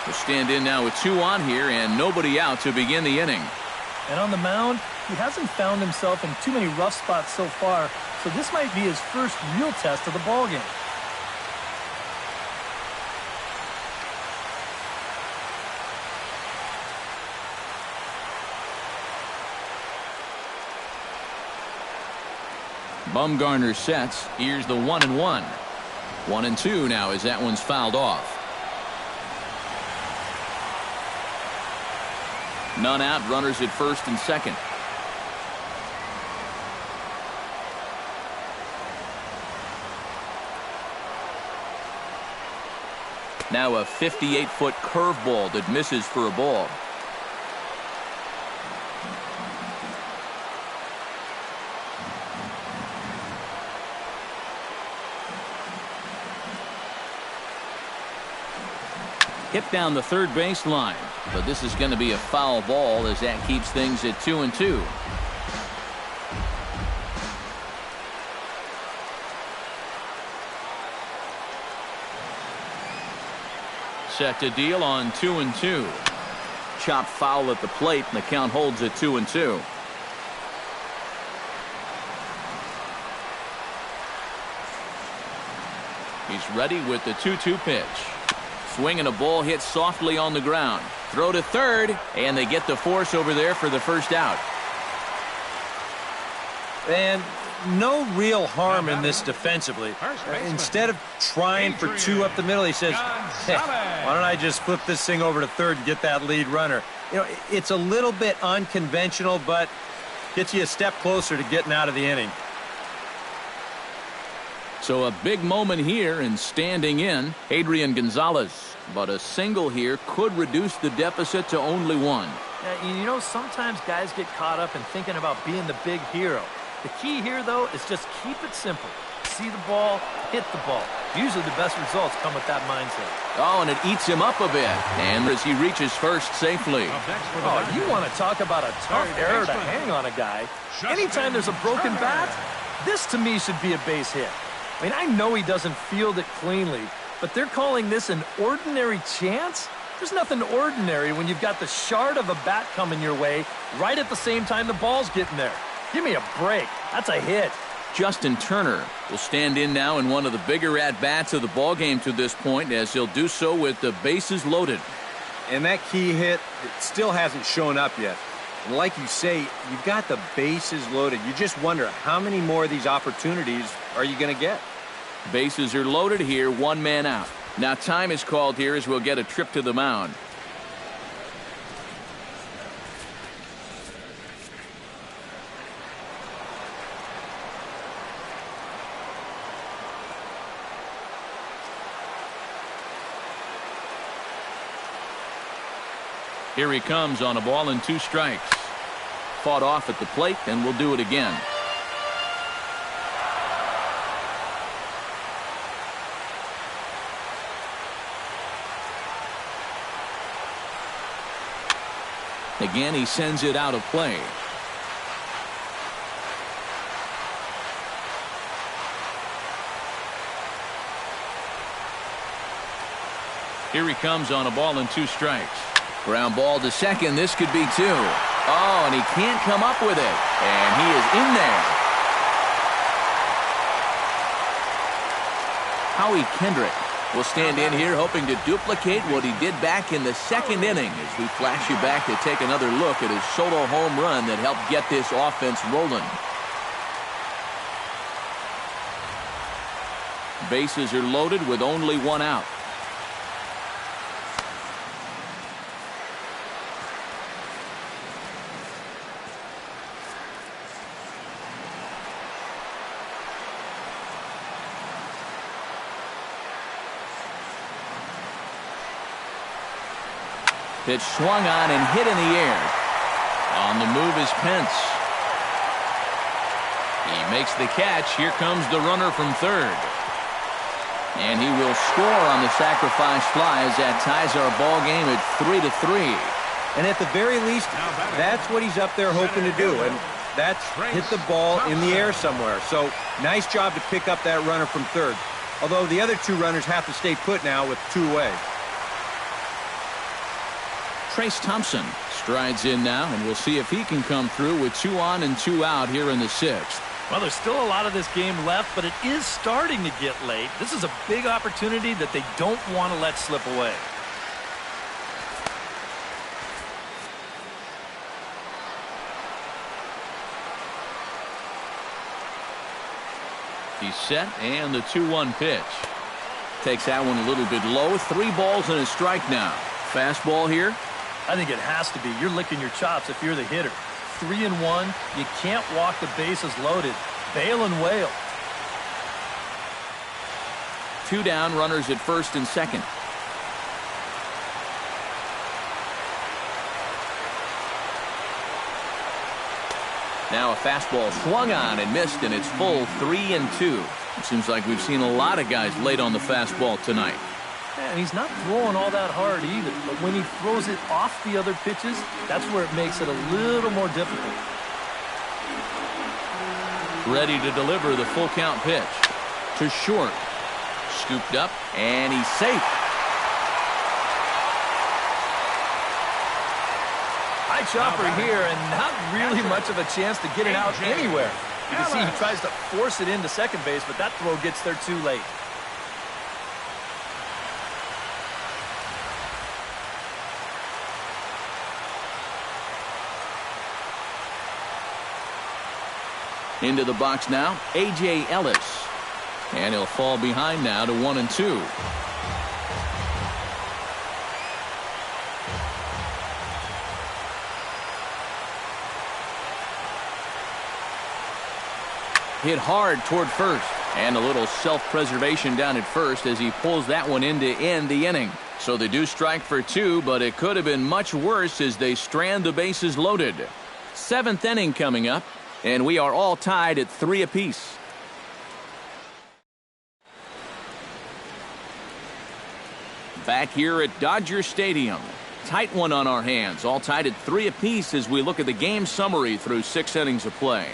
will stand in now with 2 on here and nobody out to begin the inning. And on the mound, he hasn't found himself in too many rough spots so far, so this might be his first real test of the ballgame. Bumgarner sets. Here's the 1-1. 1-2 now as that one's fouled off. None out, runners at first and second. Now a 58-foot curveball that misses for a ball. Hit down the third baseline, but this is going to be a foul ball as that keeps things at 2-2. Set to deal on 2-2. Chopped foul at the plate, and the count holds at 2-2. He's ready with the 2-2 pitch. Swinging a ball hit softly on the ground. Throw to third, and they get the force over there for the first out. And no real harm in this defensively. Instead of trying for two up the middle, he says, hey, why don't I just flip this thing over to third and get that lead runner? You know, it's a little bit unconventional, but gets you a step closer to getting out of the inning. So a big moment here and standing in Adrian Gonzalez. But a single here could reduce the deficit to only one. You know, sometimes guys get caught up in thinking about being the big hero. The key here, though, is just keep it simple. See the ball, hit the ball. Usually the best results come with that mindset. Oh, and it eats him up a bit. And as he reaches first safely. Oh, you want to talk about a tough error to hang on a guy. Anytime there's a broken bat, this to me should be a base hit. I mean, I know he doesn't field it cleanly, but they're calling this an ordinary chance? There's nothing ordinary when you've got the shard of a bat coming your way right at the same time the ball's getting there. Give me a break. That's a hit. Justin Turner will stand in now in one of the bigger at-bats of the ballgame to this point, as he'll do so with the bases loaded. And that key hit, it still hasn't shown up yet. And like you say, you've got the bases loaded. You just wonder how many more of these opportunities are you going to get? Bases are loaded here, one man out. Now time is called here as we'll get a trip to the mound. Here he comes on a ball and 2 strikes. Fought off at the plate, and we'll do it again. Again, he sends it out of play. Here he comes on a ball and 2 strikes. Ground ball to second. This could be 2. Oh, and he can't come up with it. And he is in there. Howie Kendrick will stand in here hoping to duplicate what he did back in the second inning as we flash you back to take another look at his solo home run that helped get this offense rolling. Bases are loaded with only 1 out. Pitch swung on and hit in the air. On the move is Pence. He makes the catch. Here comes the runner from third. And he will score on the sacrifice fly as that ties our ball game at 3-3. And at the very least, that's what he's up there hoping to do. And that's hit the ball in the air somewhere. So nice job to pick up that runner from third. Although the other 2 runners have to stay put now with 2 away. Trace Thompson strides in now, and we'll see if he can come through with 2 on and 2 out here in the 6th. Well, there's still a lot of this game left, but it is starting to get late. This is a big opportunity that they don't want to let slip away. He's set, and the 2-1 pitch. Takes that one a little bit low. 3 balls and a strike now. Fastball here. I think it has to be. You're licking your chops if you're the hitter. 3-1. You can't walk the bases loaded. Bail and wail. 2 down, runners at first and second. Now a fastball swung on and missed, and it's full 3-2. It seems like we've seen a lot of guys late on the fastball tonight. Yeah, and he's not throwing all that hard either. But when he throws it off the other pitches, that's where it makes it a little more difficult. Ready to deliver the full count pitch. To short. Scooped up, and he's safe. High chopper here, and not really much of a chance to get it out anywhere. You can see he tries to force it into second base, but that throw gets there too late. Into the box now, A.J. Ellis. And he'll fall behind now to 1-2. Hit hard toward first. And a little self-preservation down at first as he pulls that one in to end the inning. So they do strike for 2, but it could have been much worse as they strand the bases loaded. 7th inning coming up, and we are all tied at 3 apiece. Back here at Dodger Stadium. Tight one on our hands, all tied at 3 apiece as we look at the game summary through 6 innings of play.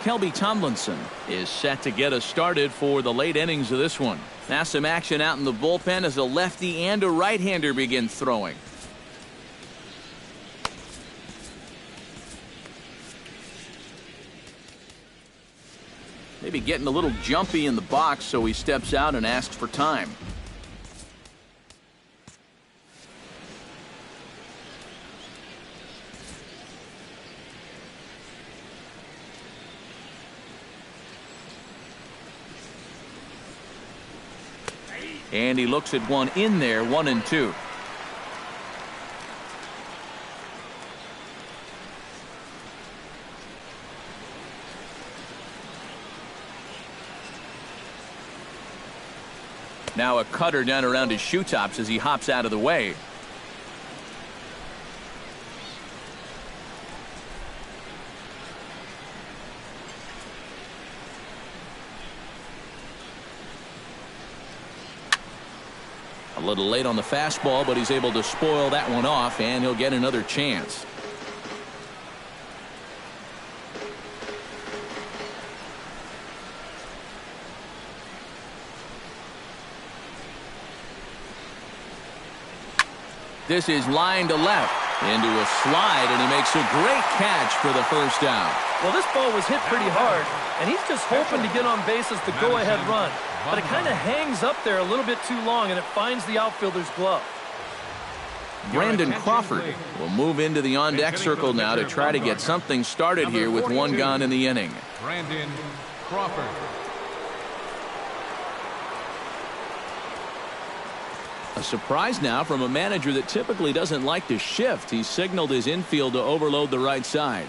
Kelby Tomlinson is set to get us started for the late innings of this one. Now some action out in the bullpen as a lefty and a right-hander begin throwing. Maybe getting a little jumpy in the box, so he steps out and asks for time. And he looks at one in there, 1-2. Now a cutter down around his shoe tops as he hops out of the way. A little late on the fastball, but he's able to spoil that one off, and he'll get another chance. This is line to left into a slide, and he makes a great catch for the first down. Well, this ball was hit pretty hard, and he's just hoping to get on base as the go-ahead run. But it kind of hangs up there a little bit too long, and it finds the outfielder's glove. Brandon Crawford will move into the on-deck circle now to try to get something started here with 1 gone in the inning. Brandon Crawford. A surprise now from a manager that typically doesn't like to shift. He signaled his infield to overload the right side.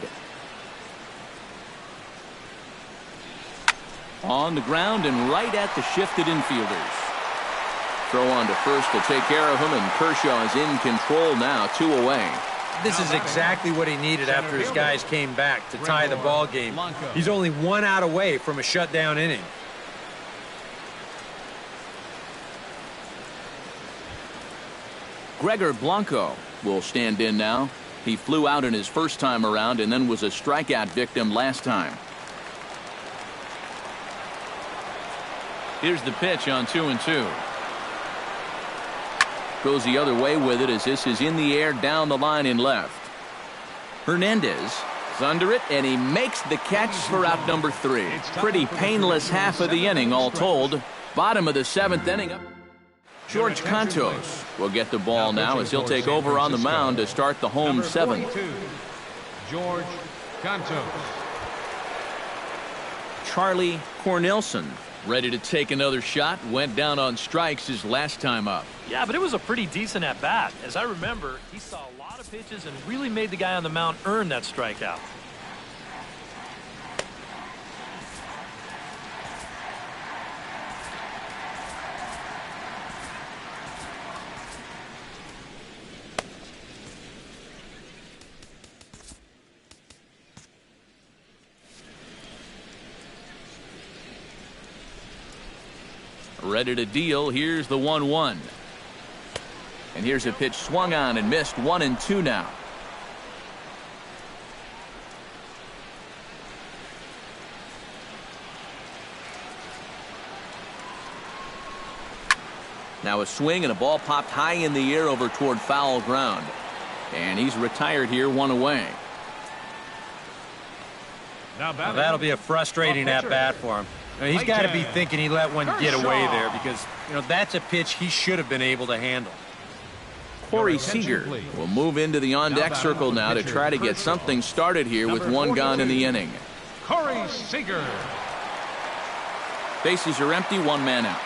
On the ground and right at the shifted infielders. Throw on to first to take care of him, and Kershaw is in control now, 2 away. This is exactly what he needed after his guys came back to tie the ball game. He's only 1 out away from a shutdown inning. Gregor Blanco will stand in now. He flew out in his first time around and then was a strikeout victim last time. Here's the pitch on 2-2. Goes the other way with it as this is in the air down the line in left. Hernandez is under it, and he makes the catch for out number 3. Pretty painless half of the inning all told. Bottom of the 7th inning. George Cantos will get the ball now as he'll take over on the mound to start the home 7th. George Cantos. Charlie Cornelison ready to take another shot. Went down on strikes his last time up. Yeah, but it was a pretty decent at-bat. As I remember, he saw a lot of pitches and really made the guy on the mound earn that strikeout. Ready to deal. Here's the 1-1. And here's a pitch swung on and missed. 1-2 now. Now a swing and a ball popped high in the air over toward foul ground. And he's retired here, 1 away. Well, that'll be a frustrating at-bat for him. I mean, he's got to be thinking he let one get away there because, that's a pitch he should have been able to handle. Corey Seager will move into the on-deck circle now to try to get something started here with 1 gone in the inning. Corey Seager. Bases are empty, 1 man out.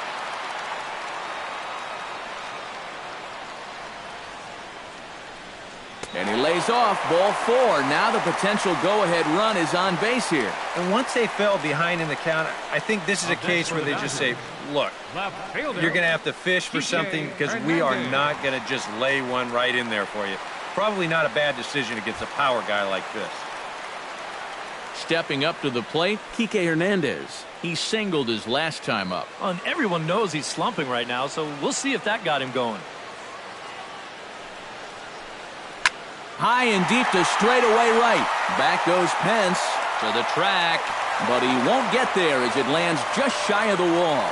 And he lays off, ball 4. Now the potential go-ahead run is on base here. And once they fell behind in the count, I think this is a case where they just say, look, you're going to have to fish for something because we are not going to just lay one right in there for you. Probably not a bad decision against a power guy like this. Stepping up to the plate, Kike Hernandez. He singled his last time up. And everyone knows he's slumping right now, so we'll see if that got him going. High and deep to straightaway right. Back goes Pence to the track, but he won't get there as it lands just shy of the wall.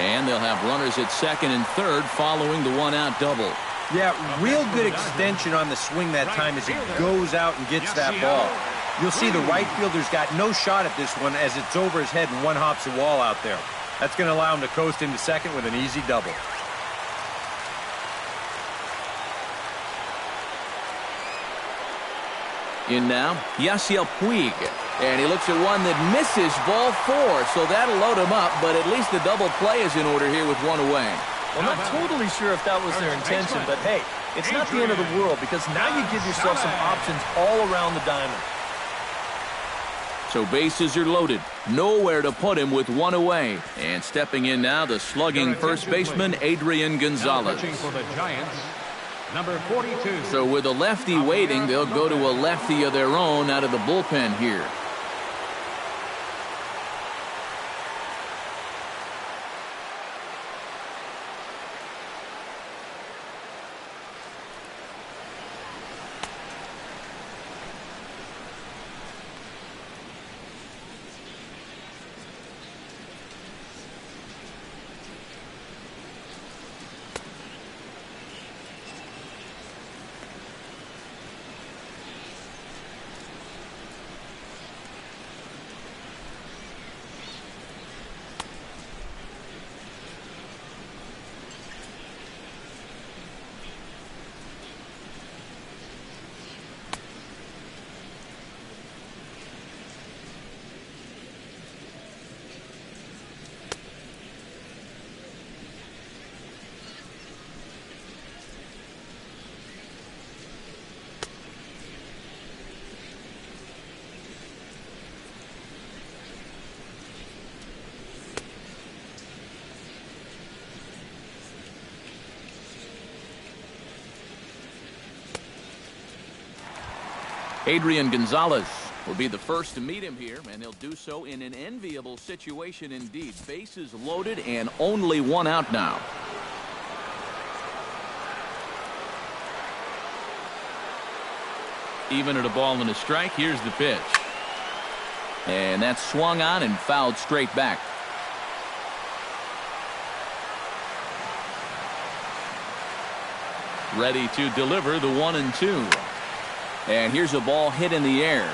And they'll have runners at second and third following the 1-out double. Yeah, real good extension on the swing that time as he goes out and gets that ball. You'll see the right fielder's got no shot at this one as it's over his head and one hops the wall out there. That's going to allow him to coast into second with an easy double. In now, Yasiel Puig. And he looks at one that misses, ball 4. So that'll load him up, but at least the double play is in order here with 1 away. Well, not totally sure if that was their intention, but hey, it's not the end of the world because now you give yourself some options all around the diamond. So bases are loaded. Nowhere to put him with 1 away. And stepping in now, the slugging first baseman, Adrian Gonzalez. Pitching for the Giants, number 42. So with a lefty waiting, they'll go to a lefty of their own out of the bullpen here. Adrian Gonzalez will be the first to meet him here, and he'll do so in an enviable situation indeed. Bases loaded and only 1 out now. Even at a ball and a strike, here's the pitch. And that's swung on and fouled straight back. Ready to deliver the 1-2. And here's a ball hit in the air.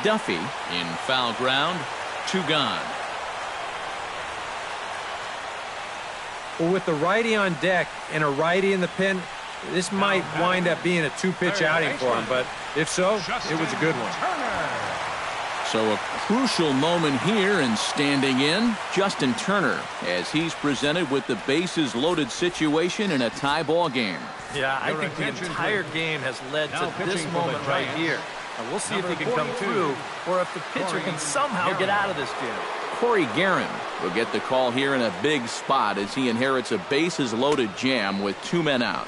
Duffy in foul ground. 2 gone. Well, with the righty on deck and a righty in the pen, this might wind up being a 2-pitch outing for him. But if so, it was a good one. So a crucial moment here, and standing in, Justin Turner, as he's presented with the bases loaded situation in a tie ball game. Yeah, I think the entire game has led to this moment right here. And we'll see if he can come through or if the pitcher can somehow get out of this jam. Corey Guerin will get the call here in a big spot as he inherits a bases loaded jam with 2 men out.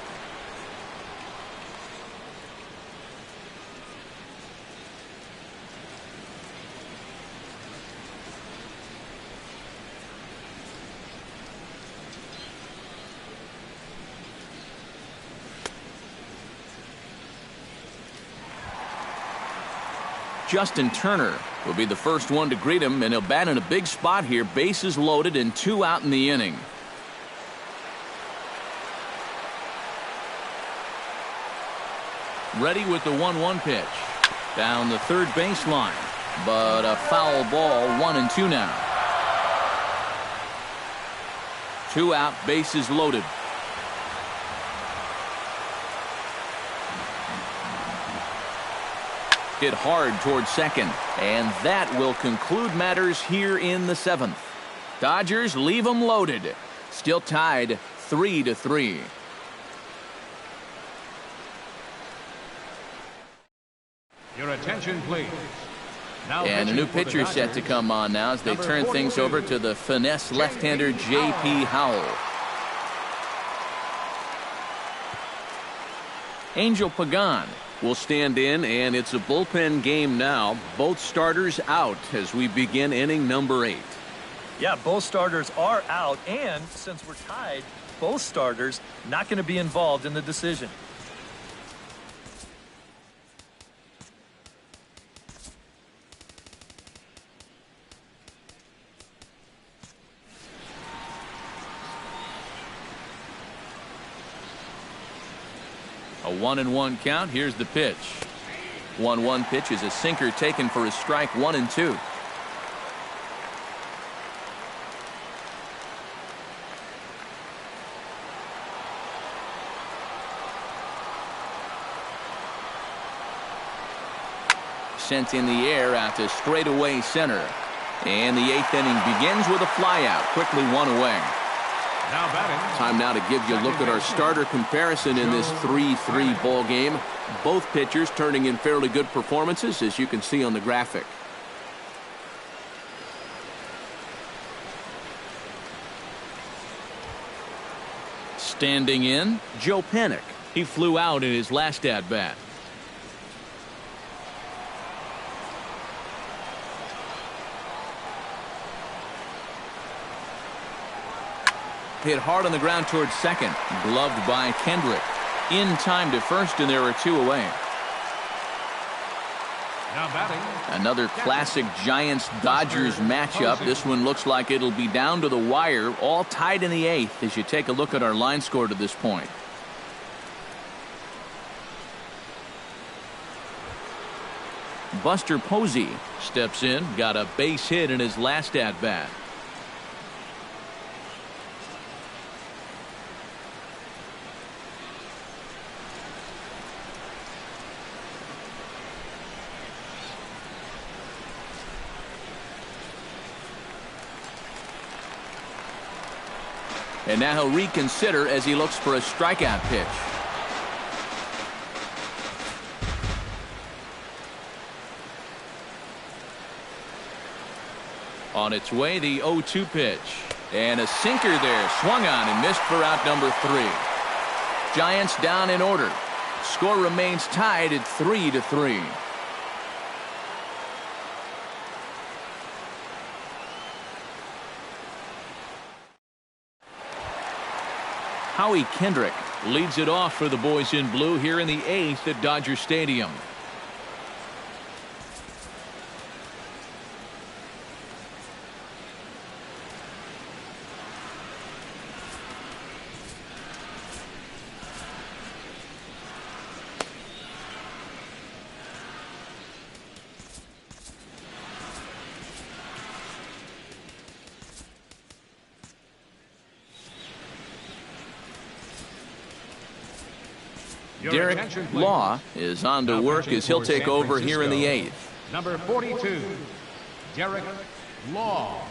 Justin Turner will be the first one to greet him, and he'll bat in a big spot here. Bases loaded and 2 out in the inning. Ready with the 1-1 pitch. Down the third baseline. But a foul ball, 1-2 now. 2 out, bases loaded. Hit hard towards second. And that will conclude matters here in the 7th. Dodgers leave them loaded. Still tied 3-3. Your attention, please. Now and a new pitcher set to come on now as they turn things over to the finesse left-hander J.P. Howell. Angel Pagan will stand in, and it's a bullpen game now. Both starters out as we begin inning number 8. Yeah, both starters are out, and since we're tied, both starters not going to be involved in the decision. A 1-1 count. Here's the pitch. 1-1 pitch is a sinker taken for a strike. 1-2. Sent in the air out to straightaway center. And the 8th inning begins with a flyout. Quickly 1 away. Now batting. Time now to give you a look at our starter comparison in this 3-3 ball game. Both pitchers turning in fairly good performances, as you can see on the graphic. Standing in, Joe Panik. He flew out in his last at-bat. Hit hard on the ground towards second. Gloved by Kendrick. In time to first, and there are 2 away. Now batting. Another classic Giants-Dodgers matchup. This one looks like it'll be down to the wire, all tied in the 8th as you take a look at our line score to this point. Buster Posey steps in, got a base hit in his last at-bat. And now he'll reconsider as he looks for a strikeout pitch. On its way, the 0-2 pitch. And a sinker there, swung on and missed for out number 3. Giants down in order. Score remains tied at 3-3. Howie Kendrick leads it off for the boys in blue here in the 8th at Dodger Stadium. Derek Law is on to work as he'll take over here in the 8th. Number 42, Derek Law.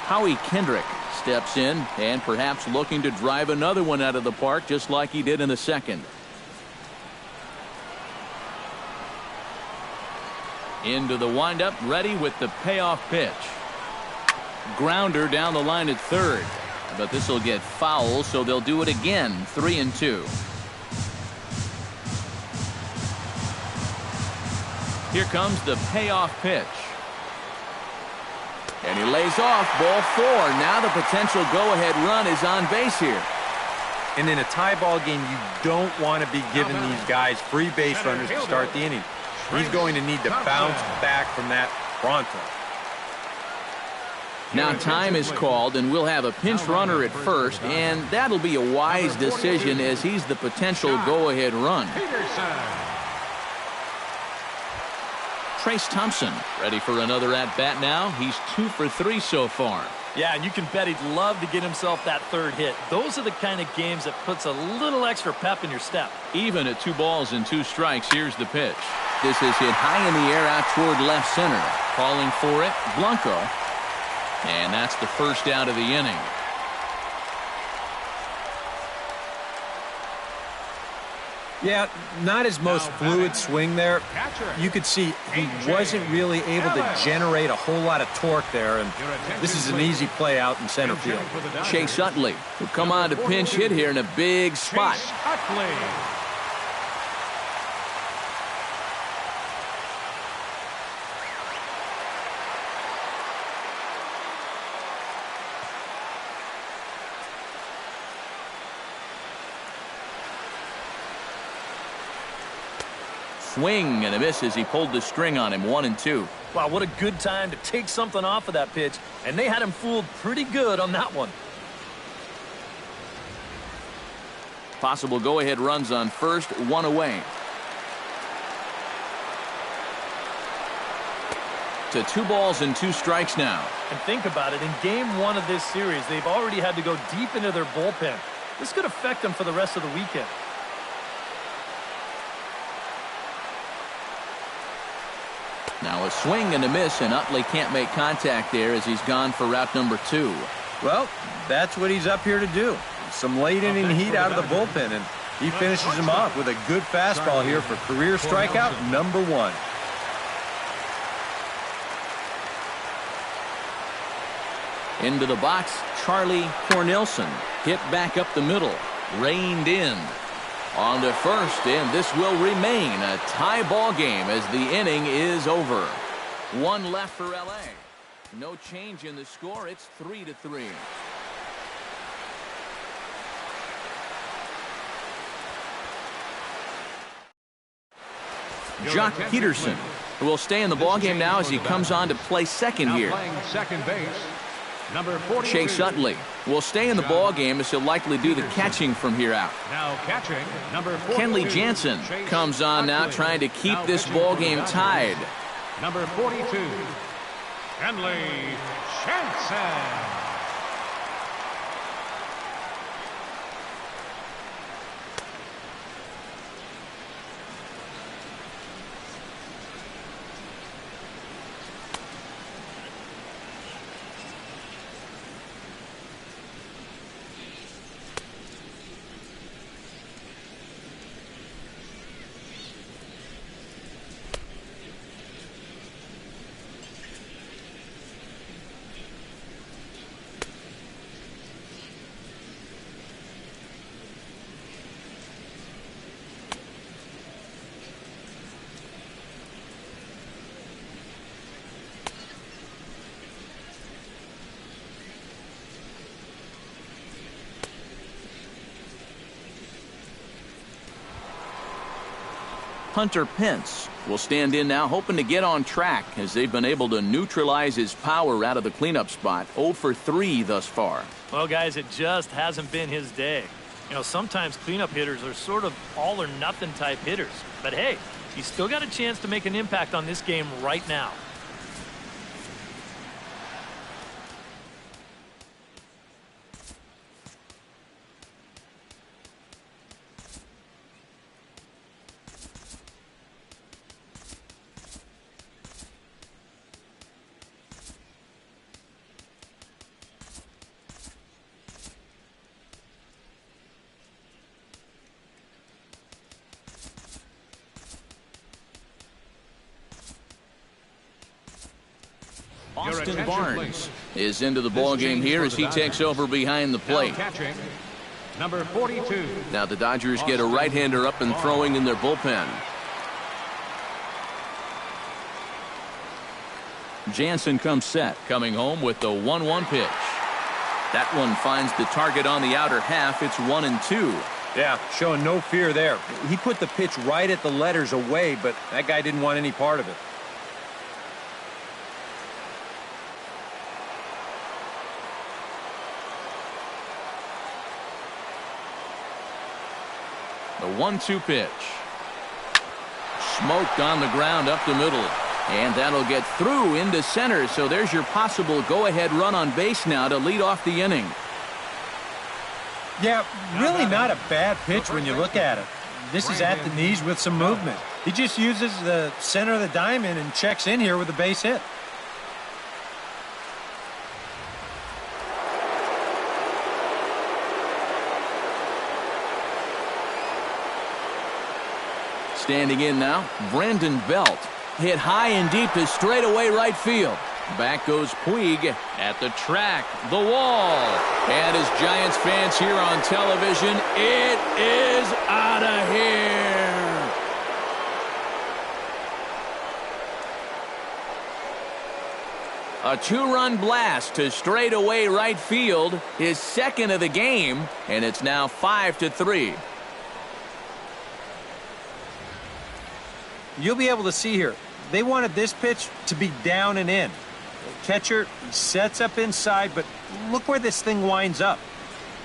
Howie Kendrick steps in and perhaps looking to drive another one out of the park just like he did in the second. Into the windup, ready with the payoff pitch. Grounder down the line at third, but this will get foul, so they'll do it again. 3-2. Here comes the payoff pitch. And he lays off. Ball 4. Now the potential go-ahead run is on base here. And in a tie ball game, you don't want to be giving these guys free base runners to start the inning. He's going to need to bounce back from that pronto. Now time is called, and we'll have a pinch runner at first, and that'll be a wise decision as he's the potential go-ahead run. Trace Thompson ready for another at-bat now. He's 2 for 3 so far. Yeah, and you can bet he'd love to get himself that third hit. Those are the kind of games that puts a little extra pep in your step. Even at 2 balls and 2 strikes, here's the pitch. This is hit high in the air out toward left center. Calling for it, Blanco. And that's the first out of the inning. Yeah, not his most fluid swing there. You could see he wasn't really able to generate a whole lot of torque there, and this is an easy play out in center field. Chase Utley will come on to pinch hit here in a big spot. Swing and a miss as he pulled the string on him. 1-2. Wow, what a good time to take something off of that pitch, and they had him fooled pretty good on that one. Possible go-ahead runs on first, 1 away. To 2 balls and 2 strikes now. And think about it, in game 1 of this series, they've already had to go deep into their bullpen. This could affect them for the rest of the weekend. Now a swing and a miss, and Utley can't make contact there as he's gone for route number 2. Well, that's what he's up here to do. Some late inning heat out of the bullpen, and he finishes him off with a good fastball here for career strikeout number 1. Into the box, Charlie Cornelison. Hit back up the middle. Reined in. On to first, and this will remain a tie ball game as the inning is over. 1 left for LA. No change in the score. It's 3-3. Jock Peterson will stay in the ball game now as he comes on to play second here. Second base. Chase Utley will stay in the ball game as he'll likely do the catching from here out. Now catching, number 42, Kenley Jansen comes on now trying to keep this ball game tied. Number 42, Kenley Jansen. Hunter Pence will stand in now, hoping to get on track as they've been able to neutralize his power out of the cleanup spot. 0 for 3 thus far. Well, guys, it just hasn't been his day. You know, sometimes cleanup hitters are sort of all or nothing type hitters. But hey, he's still got a chance to make an impact on this game right now. Austin attention, Barnes please. is into the ball game here as he takes over behind the plate. Now catching, number 42. Now the Dodgers get a right-hander up and throwing in their bullpen. Jansen comes set, coming home with the 1-1 pitch. That one finds the target on the outer half. It's 1-2. Yeah, showing no fear there. He put the pitch right at the letters away, but that guy didn't want any part of it. The 1-2 pitch. Smoked on the ground up the middle. And that'll get through into center. So there's your possible go-ahead run on base now to lead off the inning. Yeah, really not a bad pitch when you look at it. This is at the knees with some movement. He just uses the center of the diamond and checks in here with a base hit. Standing in now, Brandon Belt. Hit high and deep to straightaway right field. Back goes Puig at the track, the wall. And as Giants fans here on television, it is out of here. A two-run blast to straightaway right field, his second of the game, and it's now 5-3. You'll be able to see here, they wanted this pitch to be down and in. The catcher sets up inside, but look where this thing winds up.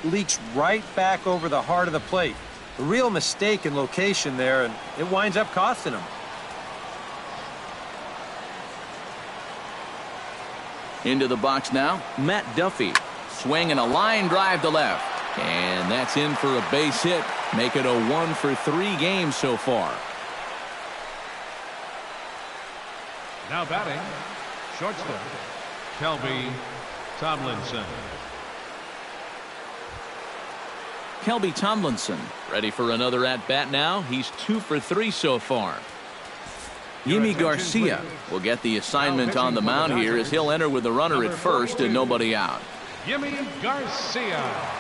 Leaks right back over the heart of the plate. A real mistake in location there, and it winds up costing him. Into the box now, Matt Duffy. Swinging a line drive to left. And that's in for a base hit. Make it a 1-for-3 game so far. Now batting, shortstop, Kelby Tomlinson. Kelby Tomlinson ready for another at-bat now. He's 2-for-3 so far. Yimi Garcia will get the assignment on the mound here as he'll enter with the runner at first and nobody out. Yimi Garcia.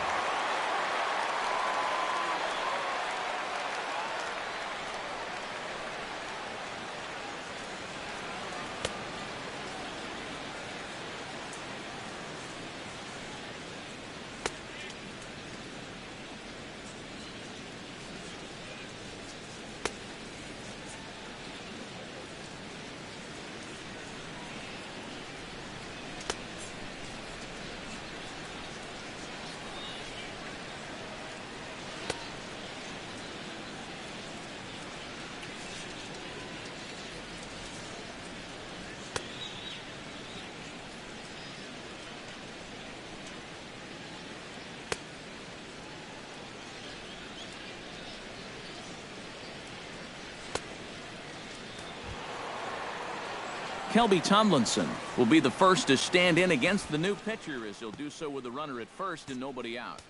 Kelby Tomlinson will be the first to stand in against the new pitcher as he'll do so with the runner at first and nobody out.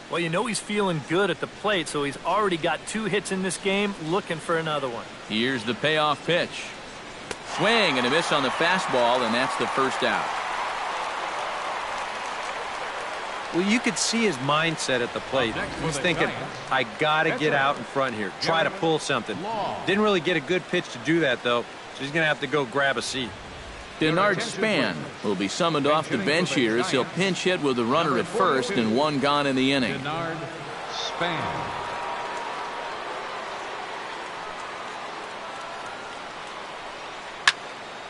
Well, you know he's feeling good at the plate, so he's already got 2 hits in this game, looking for another one. Here's the payoff pitch. Swing and a miss on the fastball, and that's the first out. Well, you could see his mindset at the plate. He's thinking, I got to get out in front here, try to pull something. Didn't really get a good pitch to do that, though, so he's going to have to go grab a seat. Denard Span will be summoned off the bench here as he'll pinch hit with the runner at first and 1 gone in the inning. Denard Span.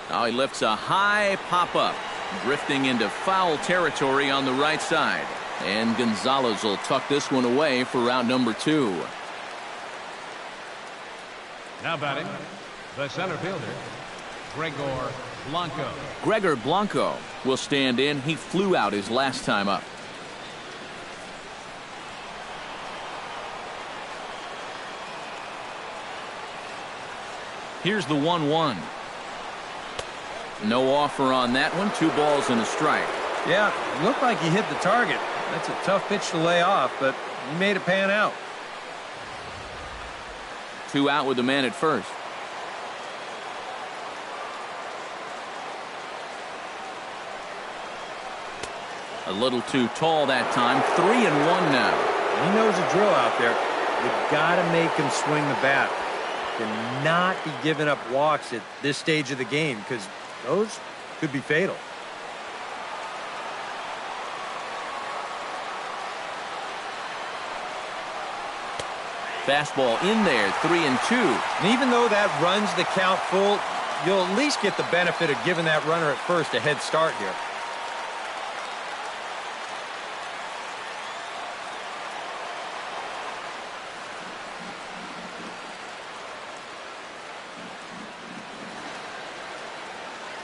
Now he lifts a high pop-up, drifting into foul territory on the right side. And Gonzalez will tuck this one away for round number 2. Now batting, the center fielder, Gregor Blanco. Gregor Blanco will stand in. He flew out his last time up. Here's the 1-1. No offer on that one. 2 balls and a strike. Yeah, looked like he hit the target. That's a tough pitch to lay off, but he made it pan out. 2 out with the man at first. A little too tall that time. 3-1 now. He knows the drill out there. You've got to make him swing the bat. Cannot be giving up walks at this stage of the game because those could be fatal. Fastball in there, 3-2. And even though that runs the count full, you'll at least get the benefit of giving that runner at first a head start here.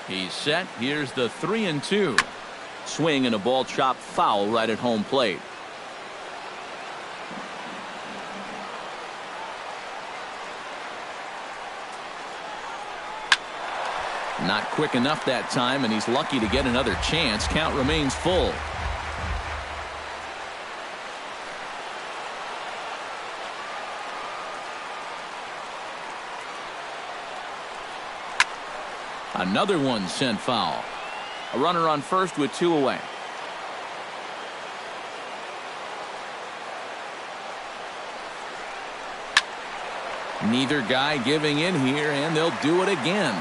He's set. Here's the 3-2. Swing and a ball chopped foul right at home plate. Not quick enough that time, and he's lucky to get another chance. Count remains full. Another one sent foul. A runner on first with 2 away. Neither guy giving in here, and they'll do it again.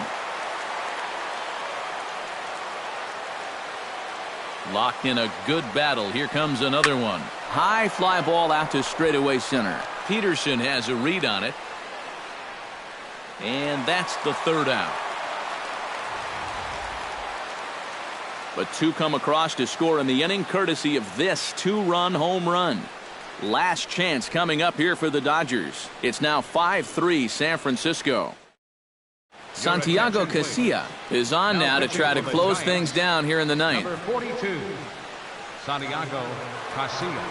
Locked in a good battle. Here comes another one. High fly ball out to straightaway center. Peterson has a read on it. And that's the 3rd out. But 2 come across to score in the inning, courtesy of this 2-run home run. Last chance coming up here for the Dodgers. It's now 5-3 San Francisco. Santiago Casilla is on now to try to close things down here in the 9th. Number 42, Santiago Casilla.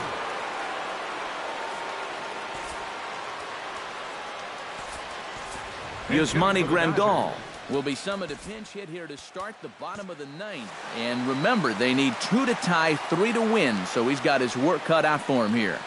Yasmani Grandal will be summoned a pinch hit here to start the bottom of the 9th. And remember, they need 2 to tie, 3 to win, so he's got his work cut out for him here.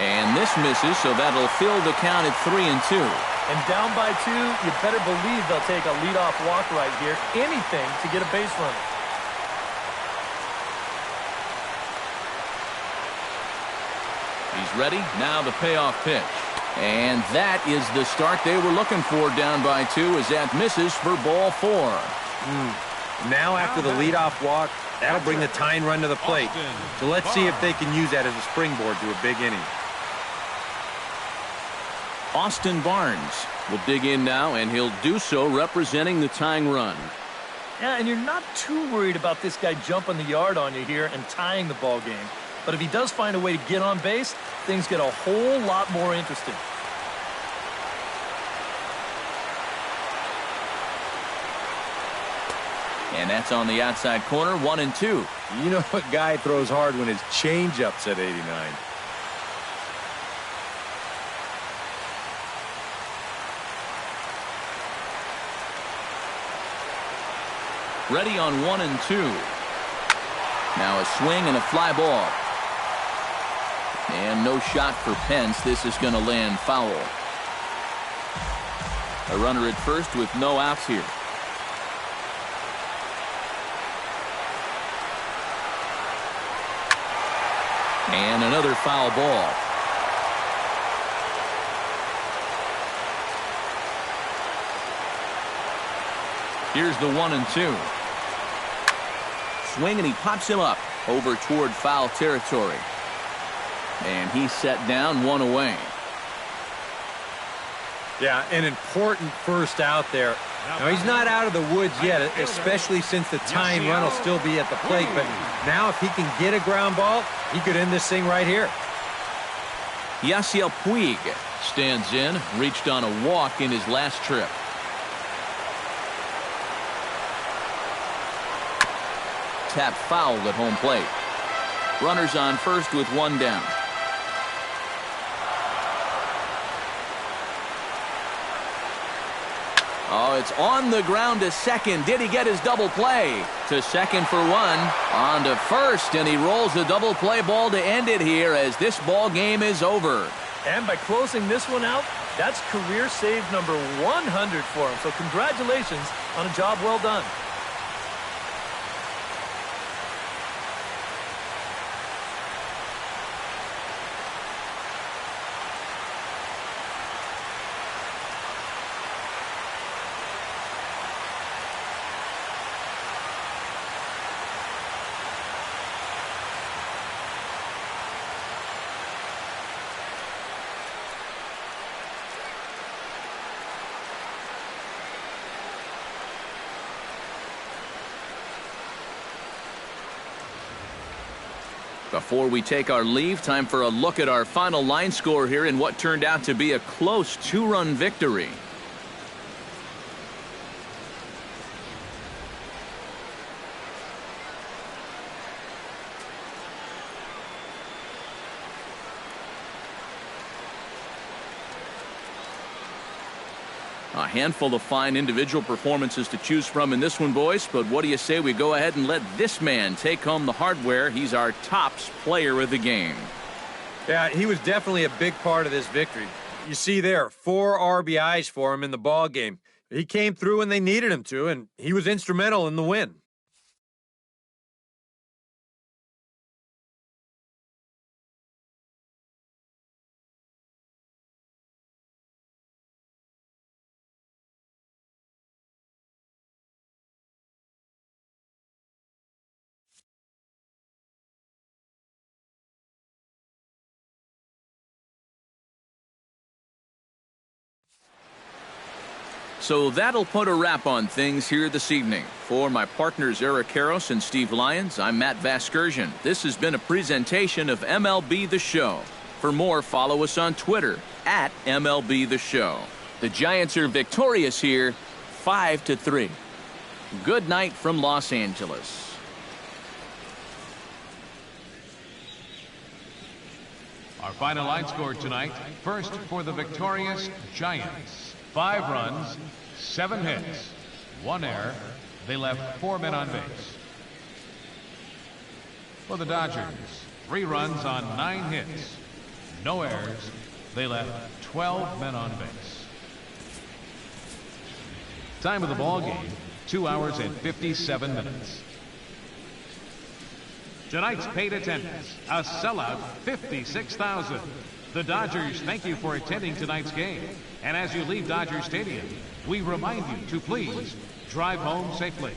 And this misses, so that'll fill the count at 3-2. And down by 2, you better believe they'll take a leadoff walk right here. Anything to get a base runner. He's ready. Now the payoff pitch. And that is the start they were looking for down by 2 as that misses for ball 4. Now after the leadoff walk, that'll bring the tying run to the plate. So let's see if they can use that as a springboard to a big inning. Austin Barnes will dig in now, and he'll do so representing the tying run. Yeah, and you're not too worried about this guy jumping the yard on you here and tying the ball game. But if he does find a way to get on base, things get a whole lot more interesting. And that's on the outside corner, 1-2. You know what guy throws hard when his changeup's at 89. Ready on 1-2. Now a swing and a fly ball. And no shot for Pence. This is going to land foul. A runner at first with no outs here. And another foul ball. Here's the 1-2. Swing, and he pops him up over toward foul territory. And he's set down, 1 away. Yeah, an important first out there. Now, he's not out of the woods yet, especially since the tying run will still be at the plate. But now if he can get a ground ball, he could end this thing right here. Yasiel Puig stands in, reached on a walk in his last trip. Tap fouled at home plate. Runners on first with 1 down. Oh, it's on the ground to second. Did he get his double play? To second for 1. On to first, and he rolls the double play ball to end it here as this ball game is over. And by closing this one out, that's career save number 100 for him. So congratulations on a job well done. Before we take our leave, time for a look at our final line score here in what turned out to be a close 2-run victory. A handful of fine individual performances to choose from in this one, boys, but what do you say we go ahead and let this man take home the hardware? He's our tops player of the game. Yeah, he was definitely a big part of this victory. You see there, 4 RBIs for him in the ball game. He came through when they needed him to, and he was instrumental in the win. So that'll put a wrap on things here this evening. For my partners Eric Karros and Steve Lyons, I'm Matt Vasgersian. This has been a presentation of MLB The Show. For more, follow us on Twitter at MLB The Show. The Giants are victorious here, 5-3. Good night from Los Angeles. Our final line score tonight. First for the victorious Giants. 5 runs, 7 hits, 1 error. They left 4 men on base. For the Dodgers, 3 runs on 9 hits, no errors. They left 12 men on base. Time of the ball game, 2 hours and 57 minutes. Tonight's paid attendance, a sellout 56,000. The Dodgers thank you for attending tonight's game. And as you leave Dodger Stadium, we remind you to please drive home safely.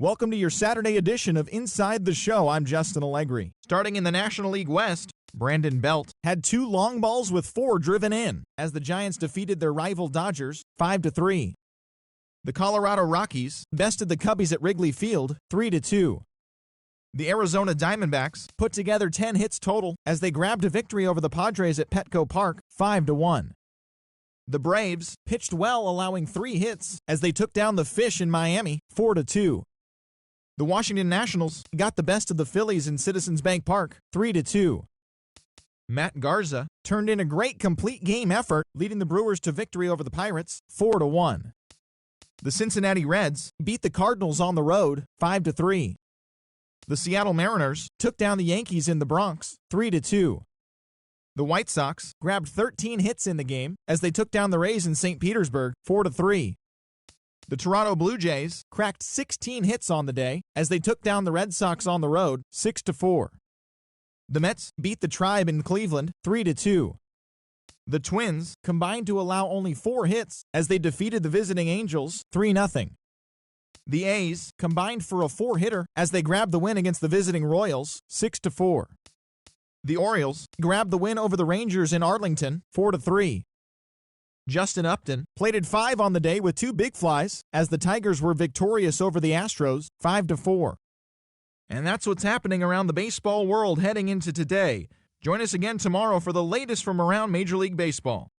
Welcome to your Saturday edition of Inside the Show. I'm Justin Allegri. Starting in the National League West, Brandon Belt had 2 long balls with 4 driven in as the Giants defeated their rival Dodgers 5-3. The Colorado Rockies bested the Cubbies at Wrigley Field 3-2. The Arizona Diamondbacks put together 10 hits total as they grabbed a victory over the Padres at Petco Park 5-1. The Braves pitched well, allowing 3 hits as they took down the Fish in Miami 4-2. The Washington Nationals got the best of the Phillies in Citizens Bank Park 3-2. Matt Garza turned in a great complete game effort, leading the Brewers to victory over the Pirates 4-1. The Cincinnati Reds beat the Cardinals on the road 5-3. The Seattle Mariners took down the Yankees in the Bronx 3-2. The White Sox grabbed 13 hits in the game as they took down the Rays in St. Petersburg 4-3. The Toronto Blue Jays cracked 16 hits on the day as they took down the Red Sox on the road 6-4. The Mets beat the Tribe in Cleveland 3-2. The Twins combined to allow only 4 hits as they defeated the visiting Angels 3-0. The A's combined for a 4-hitter as they grabbed the win against the visiting Royals 6-4. The Orioles grabbed the win over the Rangers in Arlington 4-3. Justin Upton plated 5 on the day with 2 big flies as the Tigers were victorious over the Astros 5-4. And that's what's happening around the baseball world heading into today. Join us again tomorrow for the latest from around Major League Baseball.